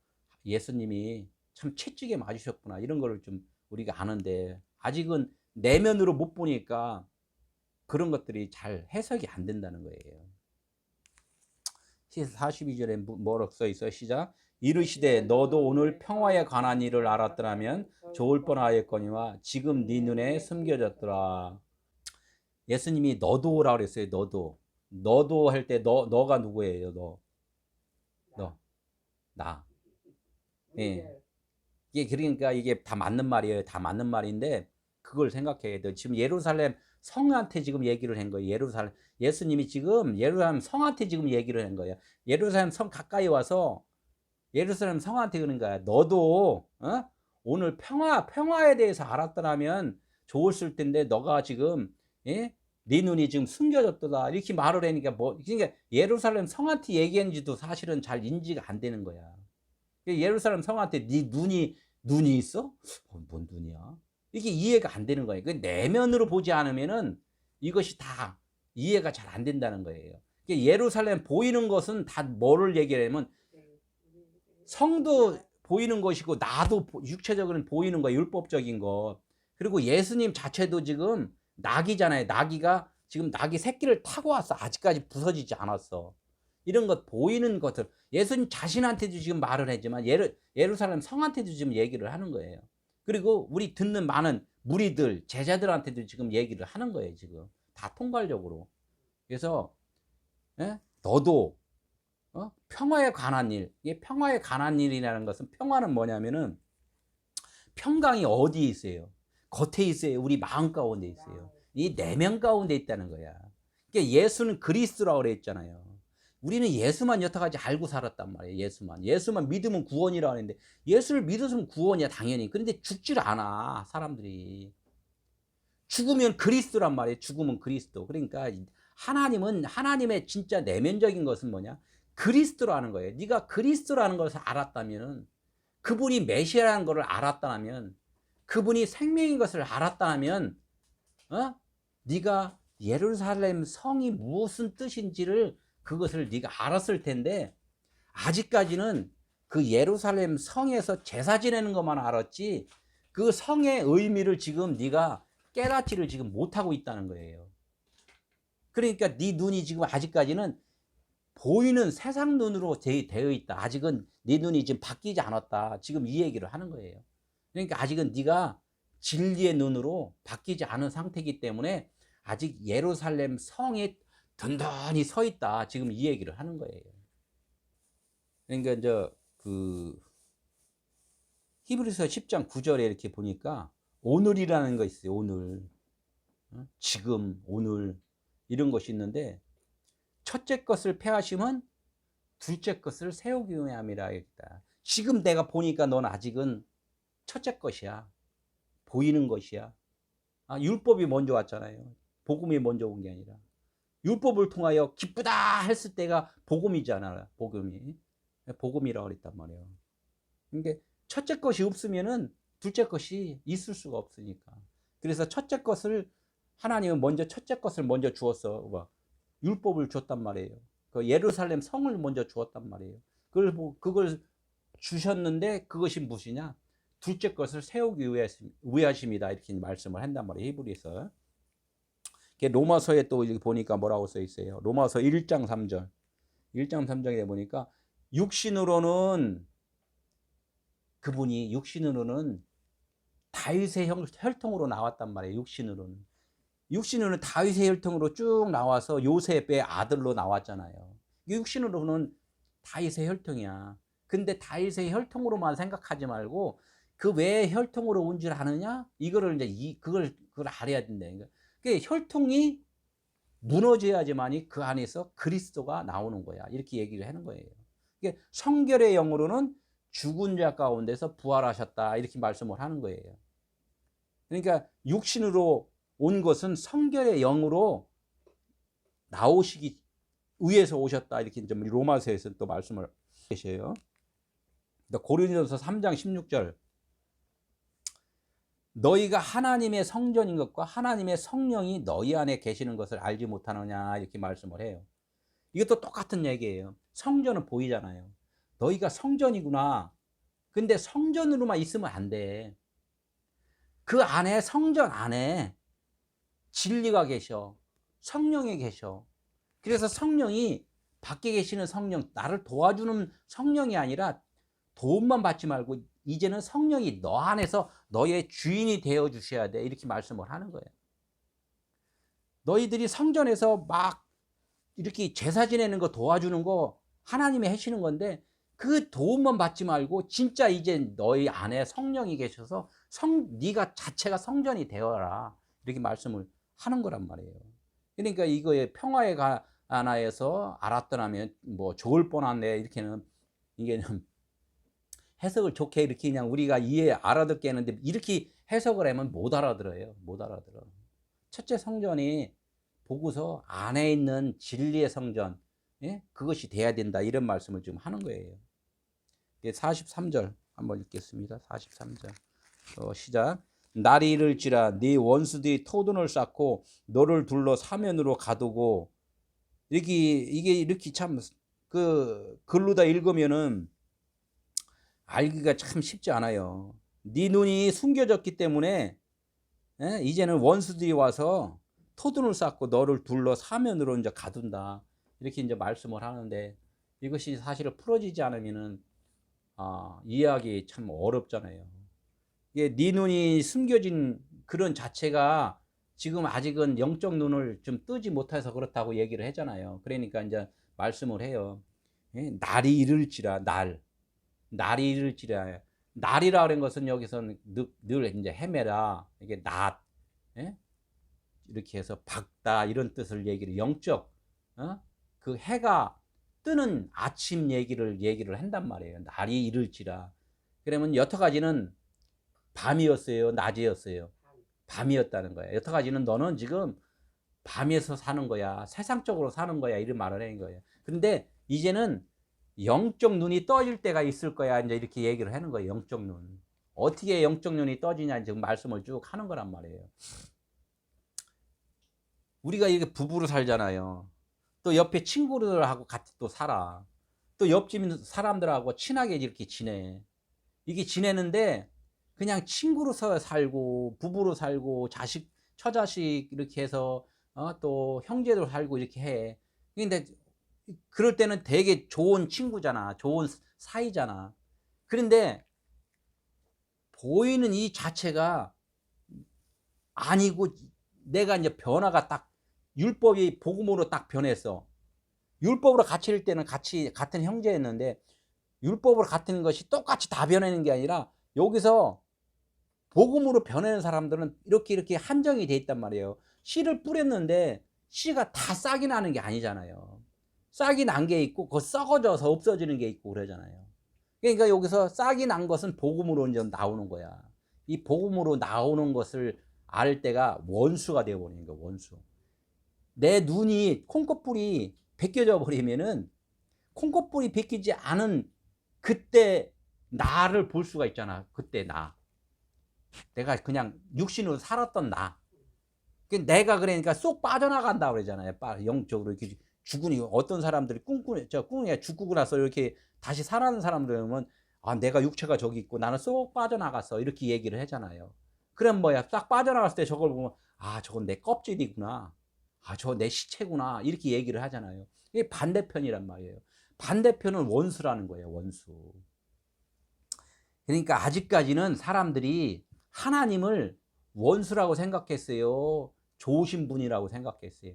S1: 예수님이 참 채찍에 맞으셨구나. 이런 거를 좀 우리가 아는데 아직은 내면으로 못 보니까 그런 것들이 잘 해석이 안 된다는 거예요. 42절에 뭐라고 써 있어요? 시작. 이르시되 너도 오늘 평화에 관한 일을 알았더라면 좋을 뻔하였거니와 지금 네 눈에 숨겨졌더라. 예수님이 너도 오라 그랬어요. 너도 할 때 너가 누구예요? 나. 예. 이게 그러니까 이게 다 맞는 말이에요. 다 맞는 말인데 그걸 생각해야 돼요. 지금 예루살렘 성한테 지금 얘기를 한 거예요. 예수님이 지금 예루살렘 성한테 지금 얘기를 한 거예요. 예루살렘 성 가까이 와서 예루살렘 성한테 그런 거야. 너도 오늘 평화에 대해서 알았더라면 좋았을 텐데 너가 지금 예? 네 눈이 지금 숨겨졌다 이렇게 말을 하니까 그러니까 예루살렘 성한테 얘기했는지도 사실은 잘 인지가 안 되는 거야. 예루살렘 성한테 네 눈이 있어? 뭔 눈이야? 이게 이해가 안 되는 거예요. 그 내면으로 보지 않으면은 이것이 다 이해가 잘 안 된다는 거예요. 예루살렘 보이는 것은 다 뭐를 얘기하냐면 성도 보이는 것이고 나도 육체적으로 보이는 거, 율법적인 거. 그리고 예수님 자체도 지금 나귀잖아요. 나귀가 지금 나귀 새끼를 타고 왔어. 아직까지 부서지지 않았어. 이런 것 보이는 것들 예수님 자신한테도 지금 말을 하지만 예루살렘 성한테도 지금 얘기를 하는 거예요. 그리고 우리 듣는 많은 무리들 제자들한테도 지금 얘기를 하는 거예요. 지금 다 통괄적으로. 그래서 너도 평화에 관한 일. 이게 평화에 관한 일이라는 것은 평화는 뭐냐면은 평강이 어디에 있어요? 겉에 있어요. 우리 마음 가운데 있어요. 이 내면 가운데 있다는 거야. 그러니까 예수는 그리스도라고 그랬잖아요. 우리는 예수만 여태까지 알고 살았단 말이에요. 예수만 믿으면 구원이라 하는데 예수를 믿었으면 구원이야 당연히. 그런데 죽질 않아 사람들이. 죽으면 그리스도란 말이에요. 죽으면 그리스도. 그러니까 하나님은 하나님의 진짜 내면적인 것은 뭐냐? 그리스도라는 거예요. 네가 그리스도라는 것을 알았다면 그분이 메시아라는 것을 알았다면 그분이 생명인 것을 알았다면 네가 예루살렘 성이 무슨 뜻인지를 그것을 네가 알았을 텐데 아직까지는 그 예루살렘 성에서 제사 지내는 것만 알았지 그 성의 의미를 지금 네가 깨닫지를 지금 못하고 있다는 거예요. 그러니까 네 눈이 지금 아직까지는 보이는 세상 눈으로 되어 있다. 아직은 네 눈이 지금 바뀌지 않았다. 지금 이 얘기를 하는 거예요. 그러니까 아직은 네가 진리의 눈으로 바뀌지 않은 상태이기 때문에 아직 예루살렘 성에 든든히 서 있다. 지금 이 얘기를 하는 거예요. 그러니까 이제 그 히브리서 10장 9절에 이렇게 보니까 오늘이라는 거 있어요. 오늘. 지금, 오늘 이런 것이 있는데 첫째 것을 패하심은 둘째 것을 세우기 위함이라 했다. 지금 내가 보니까 넌 아직은 첫째 것이야. 보이는 것이야. 율법이 먼저 왔잖아요. 복음이 먼저 온 게 아니라. 율법을 통하여 기쁘다 했을 때가 복음이잖아. 복음이라고 그랬단 말이에요. 그러니까 첫째 것이 없으면은 둘째 것이 있을 수가 없으니까. 그래서 첫째 것을 하나님은 먼저 첫째 것을 먼저 주었어. 율법을 줬단 말이에요. 그 예루살렘 성을 먼저 주었단 말이에요. 그걸 주셨는데 그것이 무엇이냐? 둘째 것을 세우기 위하심이다. 이렇게 말씀을 한단 말이에요. 히브리서. 로마서에 또 보니까 뭐라고 써 있어요. 로마서 1장 3절. 1장 3장에 보니까 육신으로는 그분이 육신으로는 다윗의 혈통으로 나왔단 말이에요. 육신으로는 다윗의 혈통으로 쭉 나와서 요셉의 아들로 나왔잖아요. 육신으로는 다윗의 혈통이야. 근데 다윗의 혈통으로만 생각하지 말고 그 왜 혈통으로 온 줄 아느냐? 이거를 이제 그걸 알아야 된다. 그러니까 혈통이 무너져야지만이 그 안에서 그리스도가 나오는 거야. 이렇게 얘기를 하는 거예요. 그러니까 성결의 영으로는 죽은 자 가운데서 부활하셨다. 이렇게 말씀을 하는 거예요. 그러니까 육신으로 온 것은 성결의 영으로 나오시기 위해서 오셨다. 이렇게 좀 로마서에서 또 말씀을 계셔요. 고린도서 3장 16절. 너희가 하나님의 성전인 것과 하나님의 성령이 너희 안에 계시는 것을 알지 못하느냐 이렇게 말씀을 해요. 이것도 똑같은 얘기예요. 성전은 보이잖아요. 너희가 성전이구나. 근데 성전으로만 있으면 안 돼. 그 안에 성전 안에 진리가 계셔. 성령이 계셔. 그래서 성령이 밖에 계시는 성령, 나를 도와주는 성령이 아니라 도움만 받지 말고 이제는 성령이 너 안에서 너의 주인이 되어 주셔야 돼. 이렇게 말씀을 하는 거예요. 너희들이 성전에서 막 이렇게 제사 지내는 거 도와주는 거 하나님이 하시는 건데 그 도움만 받지 말고 진짜 이제 너희 안에 성령이 계셔서 네가 자체가 성전이 되어라. 이렇게 말씀을 하는 거란 말이에요. 그러니까 이거의 평화에 관하여서 알았더라면 뭐 좋을 뻔한데 이렇게는 이게는 해석을 좋게 이렇게 그냥 우리가 알아듣게 하는데 이렇게 해석을 하면 못 알아들어요. 못 알아들어. 첫째 성전이 보고서 안에 있는 진리의 성전, 예? 그것이 돼야 된다. 이런 말씀을 지금 하는 거예요. 43절 한번 읽겠습니다. 43절. 시작. 날이 이를지라 네 원수들이 토둔을 쌓고 너를 둘러 사면으로 가두고 이게 이렇게 참 그 글로다 읽으면은 알기가 참 쉽지 않아요. 네 눈이 숨겨졌기 때문에 이제는 원수들이 와서 토둔을 쌓고 너를 둘러 사면으로 이제 가둔다. 이렇게 이제 말씀을 하는데 이것이 사실은 풀어지지 않으면은 이해하기 참 어렵잖아요. 이게 네 눈이 숨겨진 그런 자체가 지금 아직은 영적 눈을 좀 뜨지 못해서 그렇다고 얘기를 하잖아요. 그러니까 이제 말씀을 해요. 날이 이를지라 날이 이를지라 날이라 그런 것은 여기서는 늘 이제 헤매라 이게 낮 이렇게 해서 밝다 이런 뜻을 얘기를 영적 그 해가 뜨는 아침 얘기를 한단 말이에요. 날이 이를지라. 그러면 여태까지는 밤이었어요, 낮이었어요? 밤이었다는 거예요. 여태까지는 너는 지금 밤에서 사는 거야, 세상적으로 사는 거야, 이런 말을 하는 거예요. 근데 이제는 영적 눈이 떠질 때가 있을 거야, 이제 이렇게 얘기를 하는 거예요. 영적 눈. 어떻게 영적 눈이 떠지냐, 지금 말씀을 쭉 하는 거란 말이에요. 우리가 이게 부부로 살잖아요. 또 옆에 친구들하고 같이 또 살아. 또 옆집 사람들하고 친하게 이렇게 지내. 이게 지내는데 그냥 친구로서 살고 부부로 살고 자식 처자식 이렇게 해서 또 형제도 살고 이렇게 해. 근데 그럴 때는 되게 좋은 친구잖아. 좋은 사이잖아. 그런데 보이는 이 자체가 아니고 내가 이제 변화가 딱 율법이 복음으로 딱 변했어. 율법으로 갇힐 때는 같이 같은 형제였는데 율법으로 같은 것이 똑같이 다 변하는 게 아니라 여기서 복음으로 변하는 사람들은 이렇게 한정이 돼 있단 말이에요. 씨를 뿌렸는데 씨가 다 싹이 나는 게 아니잖아요. 싹이 난 게 있고 그거 썩어져서 없어지는 게 있고 그러잖아요. 그러니까 여기서 싹이 난 것은 복음으로 이제 나오는 거야. 이 복음으로 나오는 것을 알 때가 원수가 되어버리는 거야. 원수. 내 눈이 콩꺼풀이 벗겨져 버리면은 콩꺼풀이 벗기지 않은 그때 나를 볼 수가 있잖아. 그때 내가 그냥 육신으로 살았던 내가 그러니까 쏙 빠져나간다 그러잖아요. 영적으로 이렇게 죽으니 어떤 사람들이 꿈꾸냐 죽고 나서 이렇게 다시 살아나는 사람들은 내가 육체가 저기 있고 나는 쏙 빠져나갔어 이렇게 얘기를 하잖아요. 그럼 뭐야, 딱 빠져나갔을 때 저걸 보면 저건 내 껍질이구나, 저건 내 시체구나 이렇게 얘기를 하잖아요. 이게 반대편이란 말이에요. 반대편은 원수라는 거예요. 원수. 그러니까 아직까지는 사람들이 하나님을 원수라고 생각했어요, 좋으신 분이라고 생각했어요?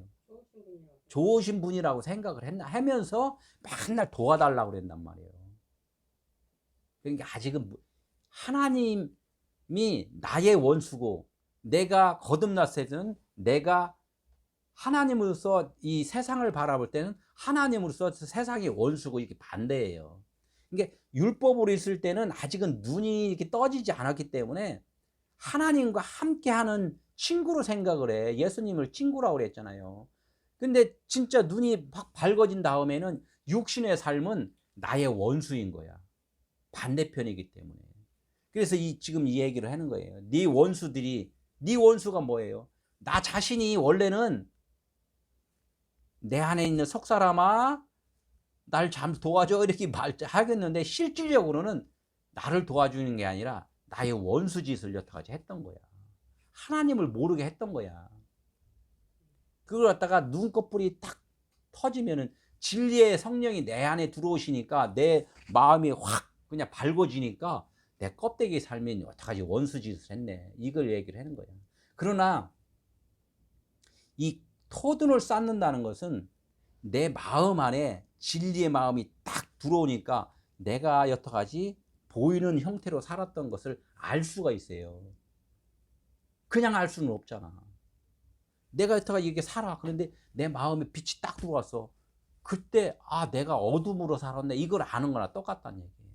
S1: 좋으신 분이라고 생각을 하면서 맨날 도와달라고 그랬단 말이에요. 그러니까 아직은 하나님이 나의 원수고 내가 거듭났을 때는 내가 하나님으로서 이 세상을 바라볼 때는 하나님으로서 세상의 원수고 이렇게 반대예요. 이게 율법으로 있을 때는 아직은 눈이 이렇게 떠지지 않았기 때문에 하나님과 함께하는 친구로 생각을 해. 예수님을 친구라고 그랬잖아요. 근데 진짜 눈이 확 밝아진 다음에는 육신의 삶은 나의 원수인 거야. 반대편이기 때문에. 그래서 지금 이 얘기를 하는 거예요. 네 원수가 뭐예요? 나 자신이 원래는 내 안에 있는 속사람아 날 좀 도와줘 이렇게 하겠는데 실질적으로는 나를 도와주는 게 아니라 나의 원수 짓을 여태까지 했던 거야. 하나님을 모르게 했던 거야. 그걸 갖다가 눈꺼풀이 딱 터지면은 진리의 성령이 내 안에 들어오시니까 내 마음이 확 그냥 밝아지니까 내 껍데기 삶이 여태까지 원수 짓을 했네, 이걸 얘기를 하는 거야. 그러나 이 토둔을 쌓는다는 것은 내 마음 안에 진리의 마음이 딱 들어오니까 내가 여태까지 보이는 형태로 살았던 것을 알 수가 있어요. 그냥 알 수는 없잖아. 내가 여태까지 이렇게 살아. 그런데 내 마음에 빛이 딱 들어왔어. 그때 내가 어둠으로 살았네, 이걸 아는 거나 똑같다는 얘기예요.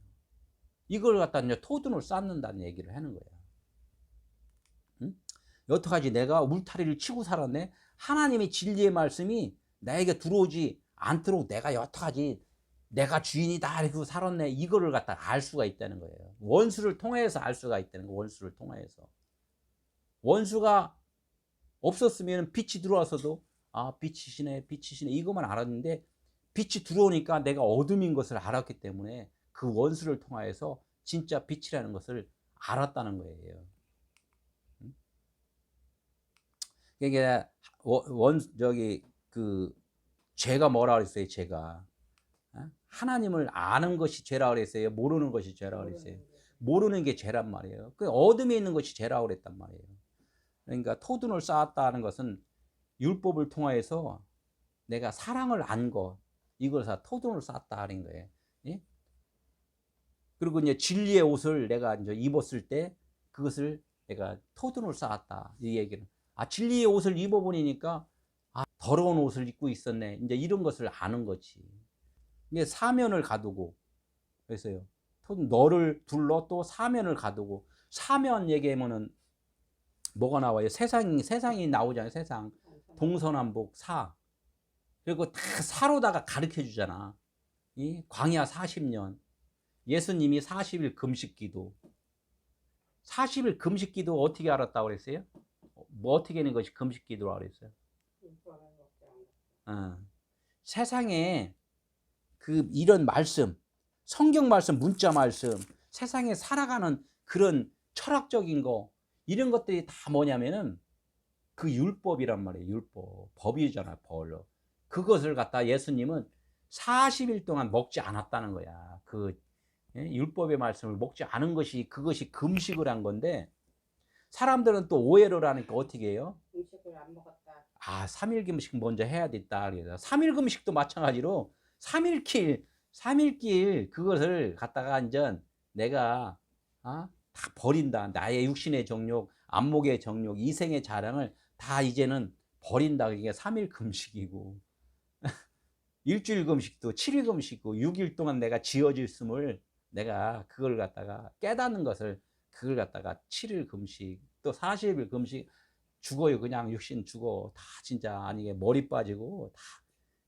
S1: 이걸 갖다 이제 토둔을 쌓는다는 얘기를 하는 거야. 응? 여태까지 내가 울타리를 치고 살았네. 하나님의 진리의 말씀이 나에게 들어오지 않도록 내가 여태까지 내가 주인이다 이러고 살았네, 이거를 갖다 알 수가 있다는 거예요. 원수를 통해서 알 수가 있다는 거예요. 원수를 통해서. 원수가 없었으면 빛이 들어와서도 빛이시네 이것만 알았는데 빛이 들어오니까 내가 어둠인 것을 알았기 때문에 그 원수를 통하여서 진짜 빛이라는 것을 알았다는 거예요. 그러니까 죄가 뭐라 그랬어요? 죄가 하나님을 아는 것이 죄라 그랬어요? 모르는 것이 죄라 그랬어요? 모르는 게 죄란 말이에요. 그 어둠에 있는 것이 죄라 그랬단 말이에요. 그러니까 토둔을 쌓았다는 것은 율법을 통하여서 내가 사랑을 안 거, 이걸 토둔을 쌓았다 하는 거예요. 예? 그리고 이제 진리의 옷을 내가 이제 입었을 때 그것을 내가 토둔을 쌓았다, 이 얘기는. 진리의 옷을 입어보니까 더러운 옷을 입고 있었네, 이제 이런 것을 아는 거지. 이게 사면을 가두고 그랬어요. 너를 둘러 또 사면을 가두고. 사면 얘기하면은 뭐가 나와요? 세상이 나오잖아요. 세상. 동서남북 사. 그리고 다 사로다가 가르쳐 주잖아. 이 광야 40년. 예수님이 40일 금식 기도. 40일 금식 기도 어떻게 알았다고 그랬어요? 뭐 어떻게 하는 것이 금식 기도라고 그랬어요? 세상에 이런 말씀, 성경 말씀, 문자 말씀, 세상에 살아가는 그런 철학적인 거, 이런 것들이 다 뭐냐면은 그 율법이란 말이에요. 율법. 법이잖아, 벌. 그것을 갖다 예수님은 40일 동안 먹지 않았다는 거야. 율법의 말씀을 먹지 않은 것이, 그것이 금식을 한 건데, 사람들은 또 오해를 하니까 어떻게 해요?
S2: 음식을 안 먹었다.
S1: 3일 금식 먼저 해야 됐다. 그래서 3일 금식도 마찬가지로 3일길 그것을 갖다가 완전 내가 다 버린다. 나의 육신의 정욕, 안목의 정욕, 이생의 자랑을 다 이제는 버린다. 그게 3일 금식이고 일주일 금식도 7일 금식이고 6일 동안 내가 지어졌음을 내가 그걸 갖다가 깨닫는 것을 그걸 갖다가 7일 금식 또 40일 금식 죽어요. 그냥 육신 죽어. 다 진짜 아니게 머리 빠지고 다.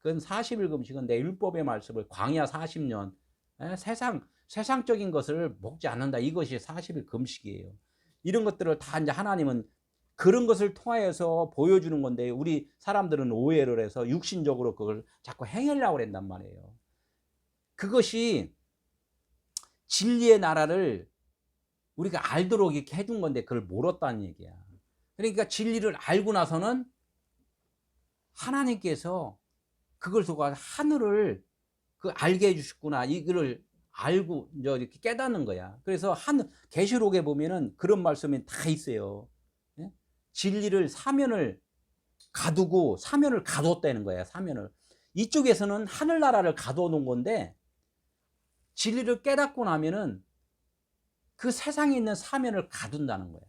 S1: 그건 40일 금식은 내 율법의 말씀을 광야 40년 세상적인 것을 먹지 않는다. 이것이 40일 금식이에요. 이런 것들을 다 이제 하나님은 그런 것을 통하여서 보여주는 건데 우리 사람들은 오해를 해서 육신적으로 그걸 자꾸 행하려고 한단 말이에요. 그것이 진리의 나라를 우리가 알도록 이렇게 해준 건데 그걸 몰랐다는 얘기야. 그러니까 진리를 알고 나서는 하나님께서 그걸 두고 하늘을 알게 해주셨구나. 이거를 알고 이렇게 깨닫는 거야. 그래서 계시록에 보면은 그런 말씀이 다 있어요. 진리를 사면을 가두고 사면을 가뒀다는 거야. 사면을. 이쪽에서는 하늘나라를 가둬놓은 건데 진리를 깨닫고 나면은 그 세상에 있는 사면을 가둔다는 거야.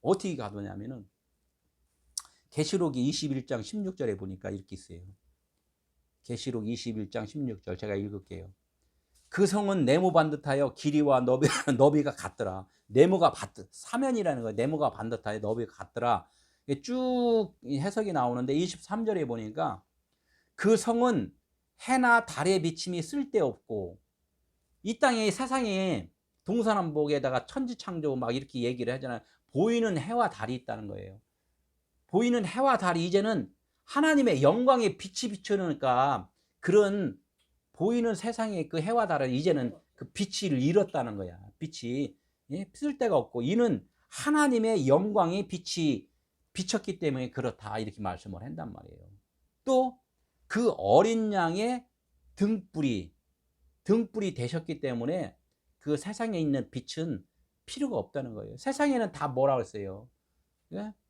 S1: 어떻게 가두냐면은 계시록이 21장 16절에 보니까 이렇게 있어요. 계시록 21장 16절 제가 읽을게요. 그 성은 네모 반듯하여 길이와 너비가 같더라. 네모가 반듯, 사면이라는 거예요. 네모가 반듯하여 너비가 같더라. 쭉 해석이 나오는데 23절에 보니까 그 성은 해나 달의 비침이 쓸데없고 이 땅에 세상에 동서남북에다가 천지창조 막 이렇게 얘기를 하잖아요. 보이는 해와 달이 있다는 거예요. 보이는 해와 달이 이제는 하나님의 영광의 빛이 비추니까 그런 보이는 세상의 그 해와 달은 이제는 그 빛을 잃었다는 거야. 빛이 쓸데가 없고 이는 하나님의 영광의 빛이 비쳤기 때문에 그렇다 이렇게 말씀을 한단 말이에요. 또 그 어린 양의 등불이 되셨기 때문에 그 세상에 있는 빛은 필요가 없다는 거예요. 세상에는 다 뭐라 그랬어요?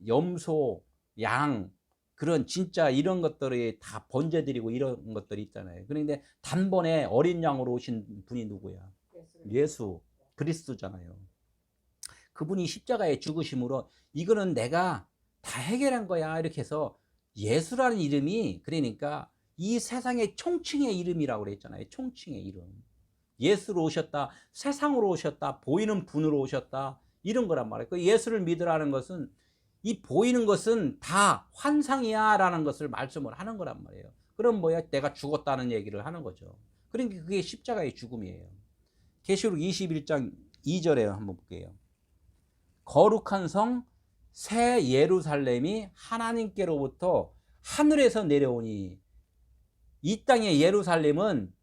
S1: 염소, 양 그런 진짜 이런 것들이 다 번제드리고 이런 것들이 있잖아요. 그런데 단번에 어린 양으로 오신 분이 누구야? 예수 그리스도잖아요. 그분이 십자가에 죽으심으로 이거는 내가 다 해결한 거야 이렇게 해서 예수라는 이름이 그러니까 이 세상의 총칭의 이름이라고 그랬잖아요. 총칭의 이름. 예수로 오셨다. 세상으로 오셨다. 보이는 분으로 오셨다. 이런 거란 말이에요. 그 예수를 믿으라는 것은 이 보이는 것은 다 환상이야 라는 것을 말씀을 하는 거란 말이에요. 그럼 뭐야? 내가 죽었다는 얘기를 하는 거죠. 그러니까 그게 십자가의 죽음이에요. 계시록 21장 2절에 한번 볼게요. 거룩한 성 새 예루살렘이 하나님께로부터 하늘에서 내려오니 이 땅의 예루살렘은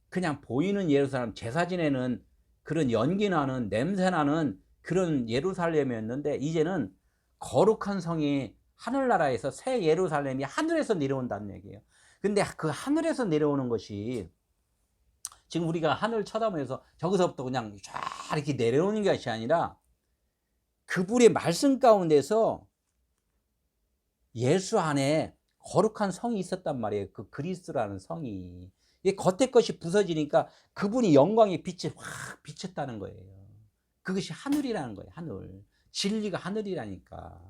S1: 그냥 보이는 예루살렘 제사 지내는 그런 연기나는 냄새나는 그런 예루살렘이었는데 이제는 거룩한 성이 하늘나라에서 새 예루살렘이 하늘에서 내려온다는 얘기예요. 근데 그 하늘에서 내려오는 것이 지금 우리가 하늘 쳐다보면서 저기서부터 그냥 쫙 이렇게 내려오는 것이 아니라 그분의 말씀 가운데서 예수 안에 거룩한 성이 있었단 말이에요. 그 그리스도라는 성이. 이 겉에 것이 부서지니까 그분이 영광의 빛이 확 비쳤다는 거예요. 그것이 하늘이라는 거예요. 하늘. 진리가 하늘이라니까.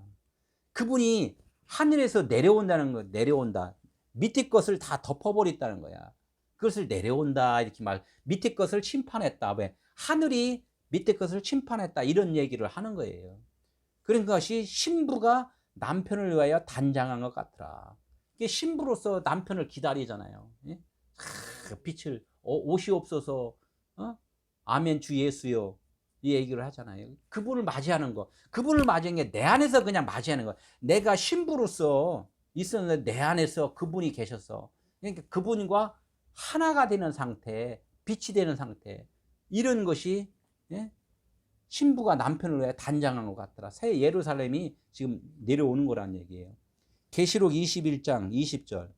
S1: 그분이 하늘에서 내려온다는 거, 내려온다. 밑에 것을 다 덮어버렸다는 거야. 그것을 내려온다 이렇게 말. 밑에 것을 심판했다. 왜? 하늘이 밑에 것을 심판했다 이런 얘기를 하는 거예요. 그런 것이 신부가 남편을 위하여 단장한 것 같더라. 이게 신부로서 남편을 기다리잖아요. 예? 빛을 오시옵소서. 아멘 주 예수요. 이 얘기를 하잖아요. 그분을 맞이하는 거. 그분을 맞이하는 게 내 안에서 그냥 맞이하는 거. 내가 신부로서 있었는데 내 안에서 그분이 계셔서 그러니까 그분과 하나가 되는 상태, 빛이 되는 상태. 이런 것이 예? 신부가 남편을 위해 단장한 것 같더라. 새 예루살렘이 지금 내려오는 거란 얘기예요. 계시록 21장 20절.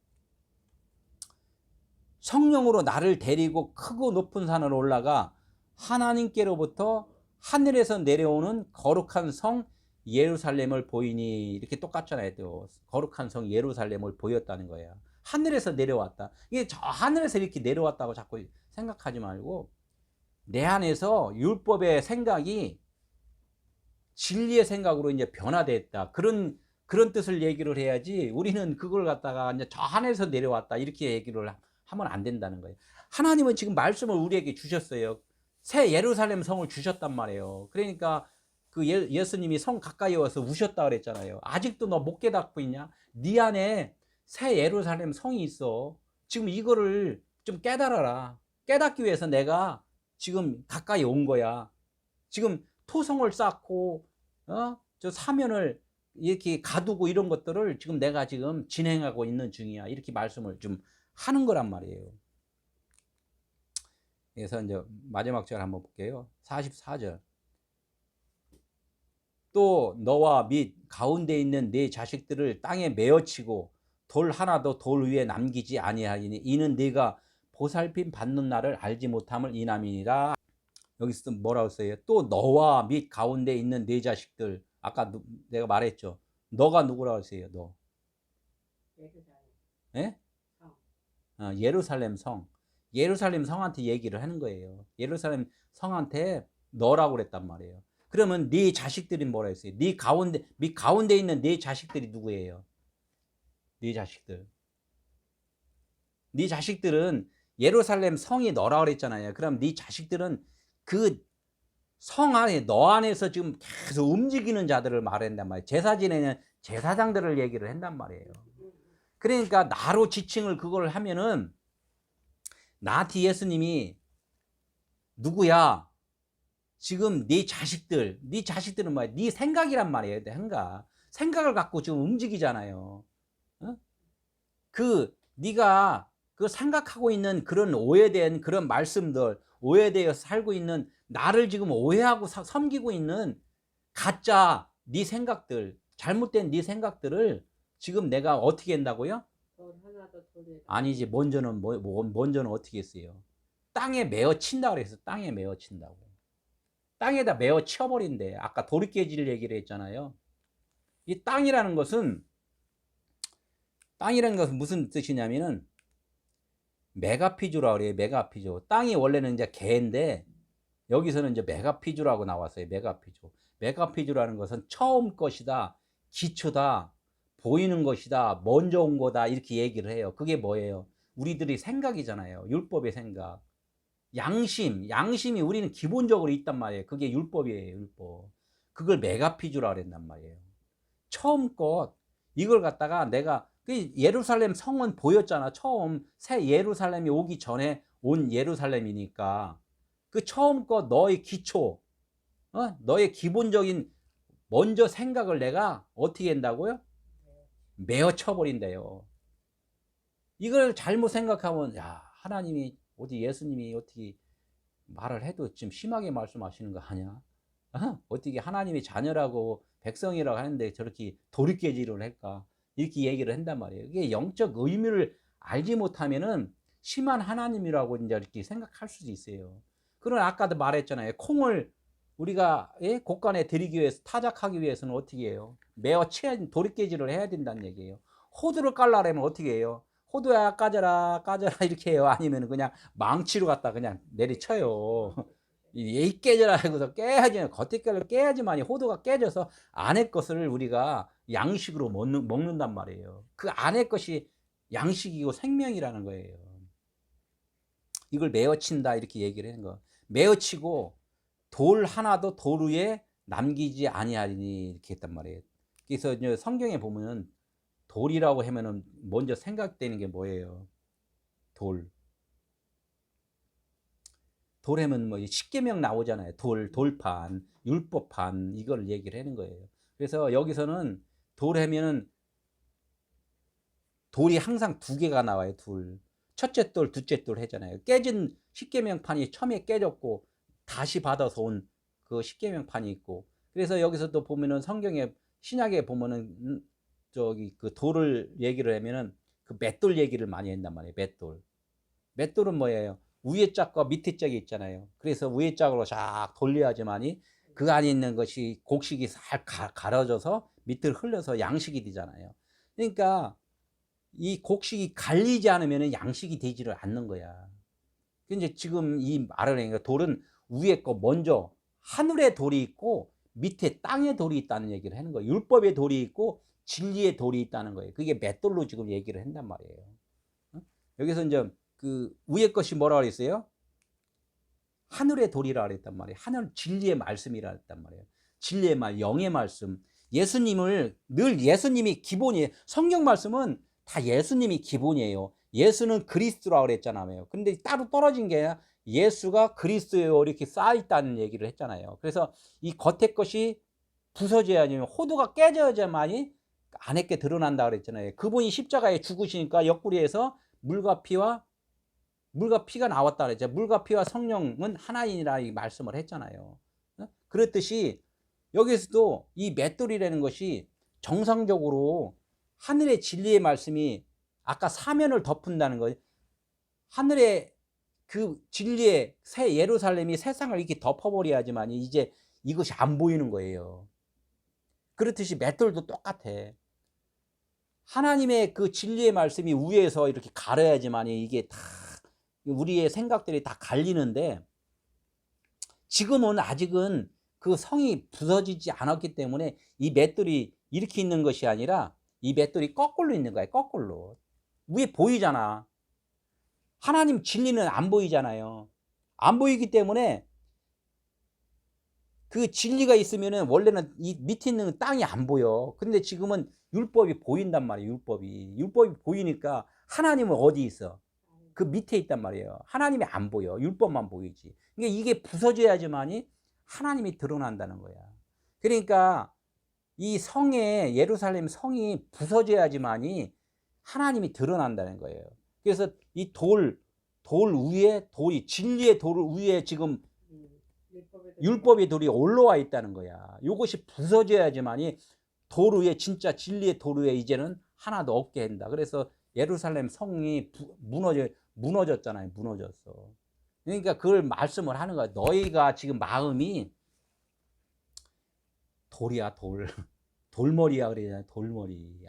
S1: 성령으로 나를 데리고 크고 높은 산으로 올라가 하나님께로부터 하늘에서 내려오는 거룩한 성 예루살렘을 보이니. 이렇게 똑같잖아요. 또 거룩한 성 예루살렘을 보였다는 거예요. 하늘에서 내려왔다. 이게 저 하늘에서 이렇게 내려왔다고 자꾸 생각하지 말고 내 안에서 율법의 생각이 진리의 생각으로 이제 변화됐다. 그런 뜻을 얘기를 해야지. 우리는 그걸 갖다가 이제 저 하늘에서 내려왔다 이렇게 얘기를 하면 안 된다는 거예요. 하나님은 지금 말씀을 우리에게 주셨어요. 새 예루살렘 성을 주셨단 말이에요. 그러니까 그 예수님이 성 가까이 와서 우셨다 그랬잖아요. 아직도 너 못 깨닫고 있냐? 네 안에 새 예루살렘 성이 있어. 지금 이거를 좀 깨달아라. 깨닫기 위해서 내가 지금 가까이 온 거야. 지금 토성을 쌓고 저 사면을 이렇게 가두고 이런 것들을 지금 내가 지금 진행하고 있는 중이야. 이렇게 말씀을 좀 하는 거란 말이에요. 그래서 이제 마지막 절 한번 볼게요. 44절. 또 너와 및 가운데 있는 네 자식들을 땅에 메어치고 돌 하나도 돌 위에 남기지 아니하리니 이는 네가 보살핌 받는 날을 알지 못함을 인함이니라. 여기서 뭐라고 써요? 또 너와 및 가운데 있는 네 자식들. 아까 내가 말했죠. 너가 누구라고 했어요? 너. 예? 예루살렘 성. 예루살렘 성한테 얘기를 하는 거예요. 예루살렘 성한테 너라고 그랬단 말이에요. 그러면 네 자식들이 뭐라 했어요? 네 가운데 있는 네 자식들이 누구예요? 네 자식들. 네 자식들은 예루살렘 성이 너라 그랬잖아요. 그럼 네 자식들은 그 성 안에 너 안에서 지금 계속 움직이는 자들을 말한단 말이에요. 제사 지내는 제사장들을 얘기를 한단 말이에요. 그러니까 나로 지칭을 그걸 하면은 나한테 예수님이 누구야? 지금 네 자식들은 뭐야? 네 생각이란 말이에요. 생각을 갖고 지금 움직이잖아요. 네가 그 생각하고 있는 그런 오해된 그런 말씀들, 오해되어 살고 있는 나를 지금 오해하고 섬기고 있는 가짜 네 생각들, 잘못된 네 생각들을 지금 내가 어떻게 한다고요? 아니지. 먼저는 어떻게 했어요? 땅에 메어 친다 그랬어. 땅에 메어 친다고. 땅에다 메어 치워버린대. 아까 도리깨질 얘기를 했잖아요. 이 땅이라는 것은 무슨 뜻이냐면은 메가피주라고 그래요. 메가피주. 땅이 원래는 이제 개인데 여기서는 이제 메가피주라고 나왔어요. 메가피주. 메가피주라는 것은 처음 것이다, 기초다, 보이는 것이다, 먼저 온 거다 이렇게 얘기를 해요. 그게 뭐예요? 우리들이 생각이잖아요. 율법의 생각. 양심이 우리는 기본적으로 있단 말이에요. 그게 율법이에요. 율법. 그걸 메가피주라고 그랬단 말이에요. 처음 것 이걸 갖다가 내가 예루살렘 성은 보였잖아. 처음 새 예루살렘이 오기 전에 온 예루살렘이니까 그 처음 것 너의 기초, 너의 기본적인 먼저 생각을 내가 어떻게 한다고요? 메어 쳐버린대요. 이걸 잘못 생각하면 야 하나님이 어디 예수님이 어떻게 말을 해도 좀 심하게 말씀하시는 거 아니야? 어떻게 하나님이 자녀라고 백성이라고 하는데 저렇게 도리깨질을 할까? 이렇게 얘기를 한단 말이에요. 이게 영적 의미를 알지 못하면은 심한 하나님이라고 이제 이렇게 생각할 수도 있어요. 그러나 아까도 말했잖아요. 콩을 우리가 곡간에 들이기 위해서 타작하기 위해서는 어떻게 해요? 매어 도리깨질을 해야 된다는 얘기예요. 호두를 깔라면 어떻게 해요? 호두야 까져라 이렇게 해요? 아니면 그냥 망치로 갖다 그냥 내리쳐요? 이 깨져라 하고서 깨야지, 겉에결을 깨야지만이 호두가 깨져서 안에 것을 우리가 양식으로 먹는단 말이에요. 그 안에 것이 양식이고 생명이라는 거예요. 이걸 메어친다 이렇게 얘기를 하는 거. 메어치고 돌 하나도 돌 위에 남기지 아니하리니 이렇게 했단 말이에요. 그래서 이제 성경에 보면은 돌이라고 하면은 먼저 생각되는 게 뭐예요? 돌. 돌 하면 뭐 십계명 나오잖아요. 돌판, 율법판 이걸 얘기를 하는 거예요. 그래서 여기서는 돌 하면은 돌이 항상 두 개가 나와요. 둘. 첫째 돌, 둘째 돌 하잖아요. 깨진 십계명판이 처음에 깨졌고 다시 받아서 온 그 십계명판이 있고. 그래서 여기서 또 보면은 성경에 신약에 보면은 저기 그 돌을 얘기를 하면은 그 맷돌 얘기를 많이 한단 말이에요. 맷돌. 맷돌은 뭐예요? 위에 짝과 밑에 짝이 있잖아요. 그래서 위에 짝으로 쫙 돌려야지만이 그 안에 있는 것이 곡식이 살 갈아져서 밑을 흘려서 양식이 되잖아요. 그러니까 이 곡식이 갈리지 않으면 양식이 되지를 않는 거야. 근데 지금 이 말을 하니까 돌은 위에 거 먼저 하늘의 돌이 있고 밑에 땅의 돌이 있다는 얘기를 하는 거예요. 율법의 돌이 있고 진리의 돌이 있다는 거예요. 그게 맷돌로 지금 얘기를 한단 말이에요. 여기서 이제 그 위에 것이 뭐라고 그랬어요? 하늘의 돌이라 그랬단 말이에요. 하늘 진리의 말씀이라 했단 말이에요. 진리의 말, 영의 말씀. 예수님을 늘 예수님이 기본이에요. 성경 말씀은 다 예수님이 기본이에요. 예수는 그리스도라고 그랬잖아요. 근데 따로 떨어진 게 아니라 예수가 그리스도예요. 이렇게 쌓여있다는 얘기를 했잖아요. 그래서 이 겉에 것이 부서져야지, 호두가 깨져야지만이 안에 게 드러난다 그랬잖아요. 그분이 십자가에 죽으시니까 옆구리에서 물과 피가 나왔다 그랬죠. 물과 피와 성령은 하나이라 이 말씀을 했잖아요. 그렇듯이 여기서도 이 맷돌이라는 것이 정상적으로 하늘의 진리의 말씀이 아까 사면을 덮는다는 거예요. 하늘의 그 진리의 새 예루살렘이 세상을 이렇게 덮어버려야지만 이제 이것이 안 보이는 거예요. 그렇듯이 맷돌도 똑같아. 하나님의 그 진리의 말씀이 위에서 이렇게 가려야지만 이게 다 우리의 생각들이 다 갈리는데, 지금은 아직은 그 성이 부서지지 않았기 때문에 이 맷돌이 이렇게 있는 것이 아니라 이 맷돌이 거꾸로 있는 거야. 거꾸로. 위에 보이잖아. 하나님 진리는 안 보이잖아요. 안 보이기 때문에 그 진리가 있으면은 원래는 이 밑에 있는 땅이 안 보여. 근데 지금은 율법이 보인단 말이에요. 율법이 보이니까 하나님은 어디 있어? 그 밑에 있단 말이에요. 하나님이 안 보여. 율법만 보이지. 그러니까 이게 부서져야지만이 하나님이 드러난다는 거야. 그러니까 이 성에, 예루살렘 성이 부서져야지만이 하나님이 드러난다는 거예요. 그래서 이 돌 위에 돌이, 진리의 돌 위에 지금 율법의 돌이 올라와 있다는 거야. 이것이 부서져야지만이 돌 위에, 진짜 진리의 돌 위에 이제는 하나도 없게 한다. 그래서 예루살렘 성이 무너졌잖아요. 무너졌어. 그러니까 그걸 말씀을 하는 거야. 너희가 지금 마음이 돌이야, 돌. 돌머리야 그러잖아요. 돌머리.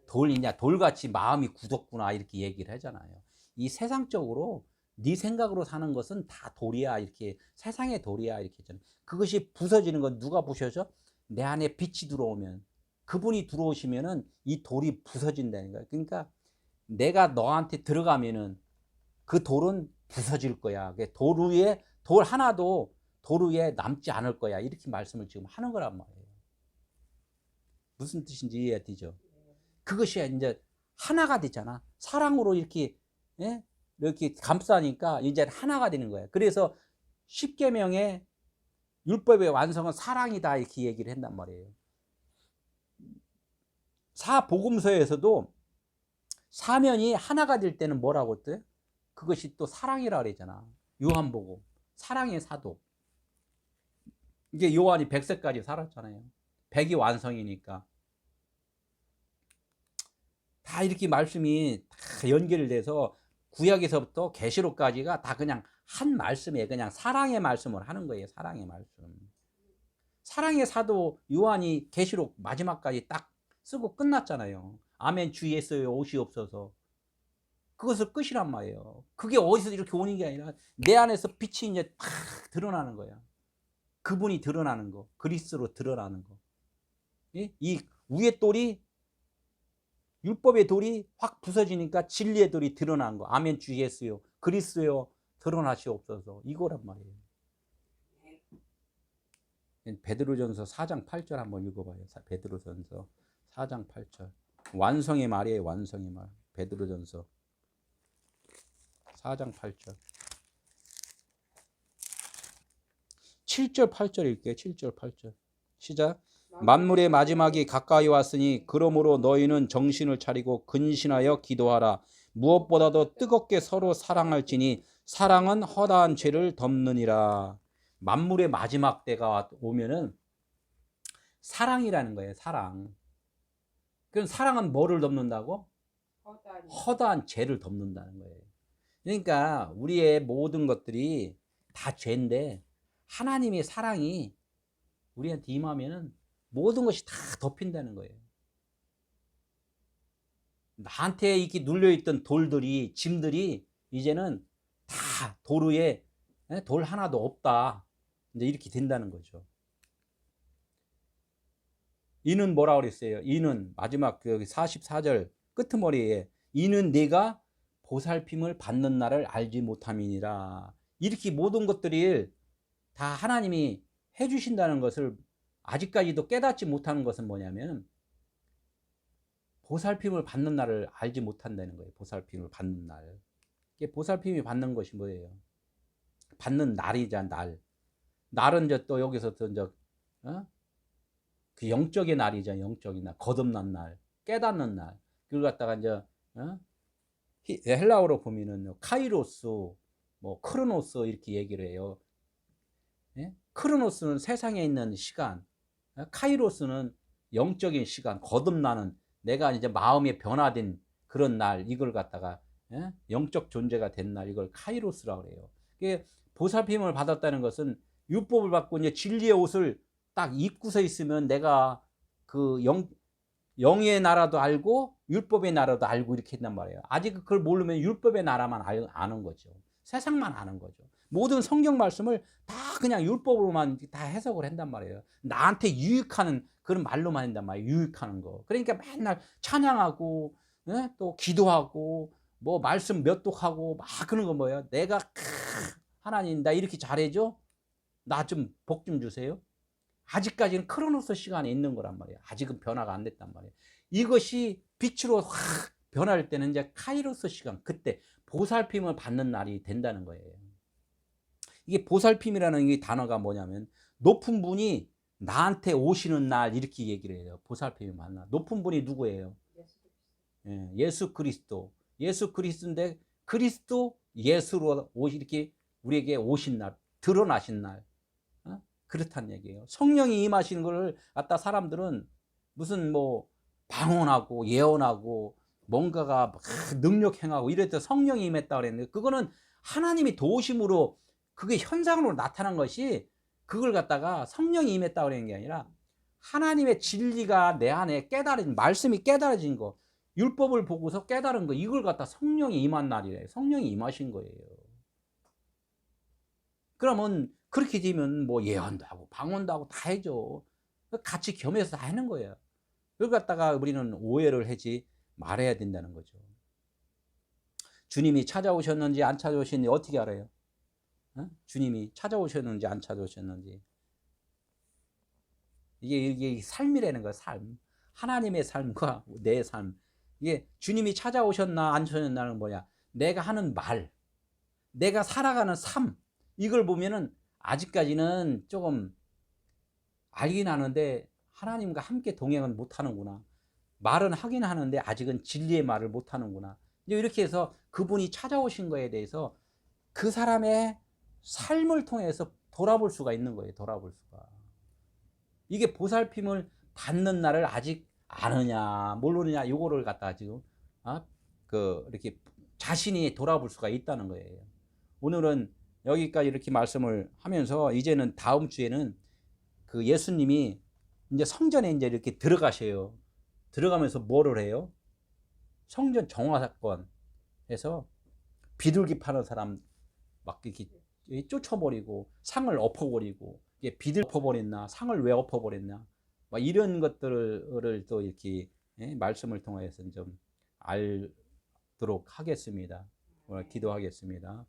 S1: 돌이냐, 돌같이 마음이 굳었구나 이렇게 얘기를 하잖아요. 이 세상적으로 네 생각으로 사는 것은 다 돌이야, 이렇게 세상의 돌이야 이렇게 했잖아요. 그것이 부서지는 건 누가 부셔져? 내 안에 빛이 들어오면, 그분이 들어오시면은 이 돌이 부서진다는 거야. 그러니까 내가 너한테 들어가면은 그 돌은 부서질 거야. 돌 위에 돌 하나도 돌 위에 남지 않을 거야. 이렇게 말씀을 지금 하는 거란 말이에요. 무슨 뜻인지 이해되죠? 그것이 이제 하나가 되잖아. 사랑으로 이렇게, 예? 이렇게 감싸니까 이제 하나가 되는 거예요. 그래서 십계명의 율법의 완성은 사랑이다 이렇게 얘기를 한단 말이에요. 사복음서에서도 사면이 하나가 될 때는 뭐라고 했대? 그것이 또 사랑이라 그러잖아. 요한복음 사랑의 사도. 이게 요한이 100세까지 살았잖아요. 100이 완성이니까. 다 이렇게 말씀이 다 연결돼서 구약에서부터 계시록까지가 다 그냥 한 말씀이에요. 그냥 사랑의 말씀을 하는 거예요. 사랑의 말씀. 사랑의 사도 요한이 계시록 마지막까지 딱 쓰고 끝났잖아요. 아멘 주 예수여 오시옵소서. 그것을 끝이란 말이에요. 그게 어디서 이렇게 오는 게 아니라 내 안에서 빛이 이제 탁 드러나는 거야. 그분이 드러나는 거. 그리스도로 드러나는 거. 이 위의 돌이, 율법의 돌이 확 부서지니까 진리의 돌이 드러난 거. 아멘 주 예수요 그리스도요 드러나시옵소서. 이거란 말이에요. 베드로전서 4장 8절 한번 읽어봐요. 베드로전서 4장 8절. 완성의 말이에요. 완성의 말. 베드로전서 4장 8절. 7절 8절 읽게요. 7절 8절. 시작. 만물의 마지막이 가까이 왔으니 그러므로 너희는 정신을 차리고 근신하여 기도하라. 무엇보다도 뜨겁게 서로 사랑할지니 사랑은 허다한 죄를 덮느니라. 만물의 마지막 때가 오면은 사랑이라는 거예요. 사랑. 그럼 사랑은 뭐를 덮는다고? 허다한 죄를 덮는다는 거예요. 그러니까 우리의 모든 것들이 다 죄인데 하나님의 사랑이 우리한테 임하면은 모든 것이 다 덮인다는 거예요. 나한테 이렇게 눌려있던 돌들이, 짐들이 이제는 다 도로에 돌 하나도 없다. 이제 이렇게 된다는 거죠. 이는 뭐라 그랬어요? 이는 마지막 그 44절 끄트머리에 이는 네가 보살핌을 받는 날을 알지 못함이니라. 이렇게 모든 것들이 다 하나님이 해주신다는 것을 아직까지도 깨닫지 못하는 것은 뭐냐면 보살핌을 받는 날을 알지 못한다는 거예요. 보살핌을 받는 날. 이게 보살핌이 받는 것이 뭐예요? 받는 날이자 날. 날은 이제 또 여기서 또 이제 그 영적인 날이죠. 영적인 날. 거듭난 날. 깨닫는 날. 그걸 갖다가 이제 헬라어로 보면은 카이로스, 뭐 크로노스 이렇게 얘기를 해요. 예? 크로노스는 세상에 있는 시간, 카이로스는 영적인 시간, 거듭나는 내가 이제 마음이 변화된 그런 날, 이걸 갖다가 영적 존재가 된 날, 이걸 카이로스라고 그래요. 이게 보살핌을 받았다는 것은 율법을 받고 이제 진리의 옷을 딱 입고서 있으면 내가 그 영의 나라도 알고 율법의 나라도 알고 이렇게 했단 말이에요. 아직 그걸 모르면 율법의 나라만 아는 거죠. 세상만 아는 거죠. 모든 성경 말씀을 다 그냥 율법으로만 다 해석을 한단 말이에요. 나한테 유익하는 그런 말로만 한단 말이에요. 유익하는 거. 그러니까 맨날 찬양하고 또 기도하고 뭐 말씀 몇 독하고 막 그런 거 뭐예요. 내가 하나님 나 이렇게 잘해줘? 나 좀 복 좀 주세요. 아직까지는 크로노스 시간에 있는 거란 말이에요. 아직은 변화가 안 됐단 말이에요. 이것이 빛으로 확 변할 때는 이제 카이로스 시간, 그때 보살핌을 받는 날이 된다는 거예요. 이게 보살핌이라는 이 단어가 뭐냐면 높은 분이 나한테 오시는 날 이렇게 얘기를 해요. 보살핌이 만나. 높은 분이 누구예요? 예수 그리스도. 예수 그리스도인데 그리스도 예수로 이렇게 우리에게 오신 날, 드러나신 날. 그렇다는 얘기예요. 성령이 임하시는 걸 갖다 사람들은 무슨 뭐 방언하고 예언하고 뭔가가 막 능력 행하고 이럴 때 성령이 임했다 그랬는데 그거는 하나님이 도우심으로 그게 현상으로 나타난 것이 그걸 갖다가 성령이 임했다 그러는 게 아니라 하나님의 진리가 내 안에 깨달은 말씀이 깨달아진 거, 율법을 보고서 깨달은 거, 이걸 갖다 성령이 임한 날이래요. 성령이 임하신 거예요. 그러면 그렇게 되면 뭐 예언도 하고 방언도 하고 다 해줘. 같이 겸해서 다 하는 거예요. 그걸 갖다가 우리는 오해를 하지 말아야 된다는 거죠. 주님이 찾아오셨는지 안 찾아오셨는지 어떻게 알아요? 주님이 찾아오셨는지 안 찾아오셨는지. 이게 삶이라는 거야. 삶. 하나님의 삶과 내 삶. 이게 주님이 찾아오셨나 안 찾아오셨나는 뭐냐? 내가 하는 말, 내가 살아가는 삶, 이걸 보면은 아직까지는 조금 알긴 하는데 하나님과 함께 동행은 못하는구나. 말은 하긴 하는데 아직은 진리의 말을 못하는구나. 이렇게 해서 그분이 찾아오신 거에 대해서 그 사람의 삶을 통해서 돌아볼 수가 있는 거예요. 돌아볼 수가. 이게 보살핌을 받는 날을 아직 아느냐 모르느냐 요거를 갖다가 지금 이렇게 자신이 돌아볼 수가 있다는 거예요. 오늘은 여기까지 이렇게 말씀을 하면서 이제는 다음 주에는 그 예수님이 이제 성전에 이제 이렇게 들어가셔요. 들어가면서 뭐를 해요? 성전 정화 사건 해서 비둘기 파는 사람 막 이렇게 쫓아버리고 상을 엎어버리고 비둘기 엎어버렸나 상을 왜 엎어버렸나 막 이런 것들을 또 이렇게 말씀을 통해서 좀 알도록 하겠습니다. 오늘 기도하겠습니다.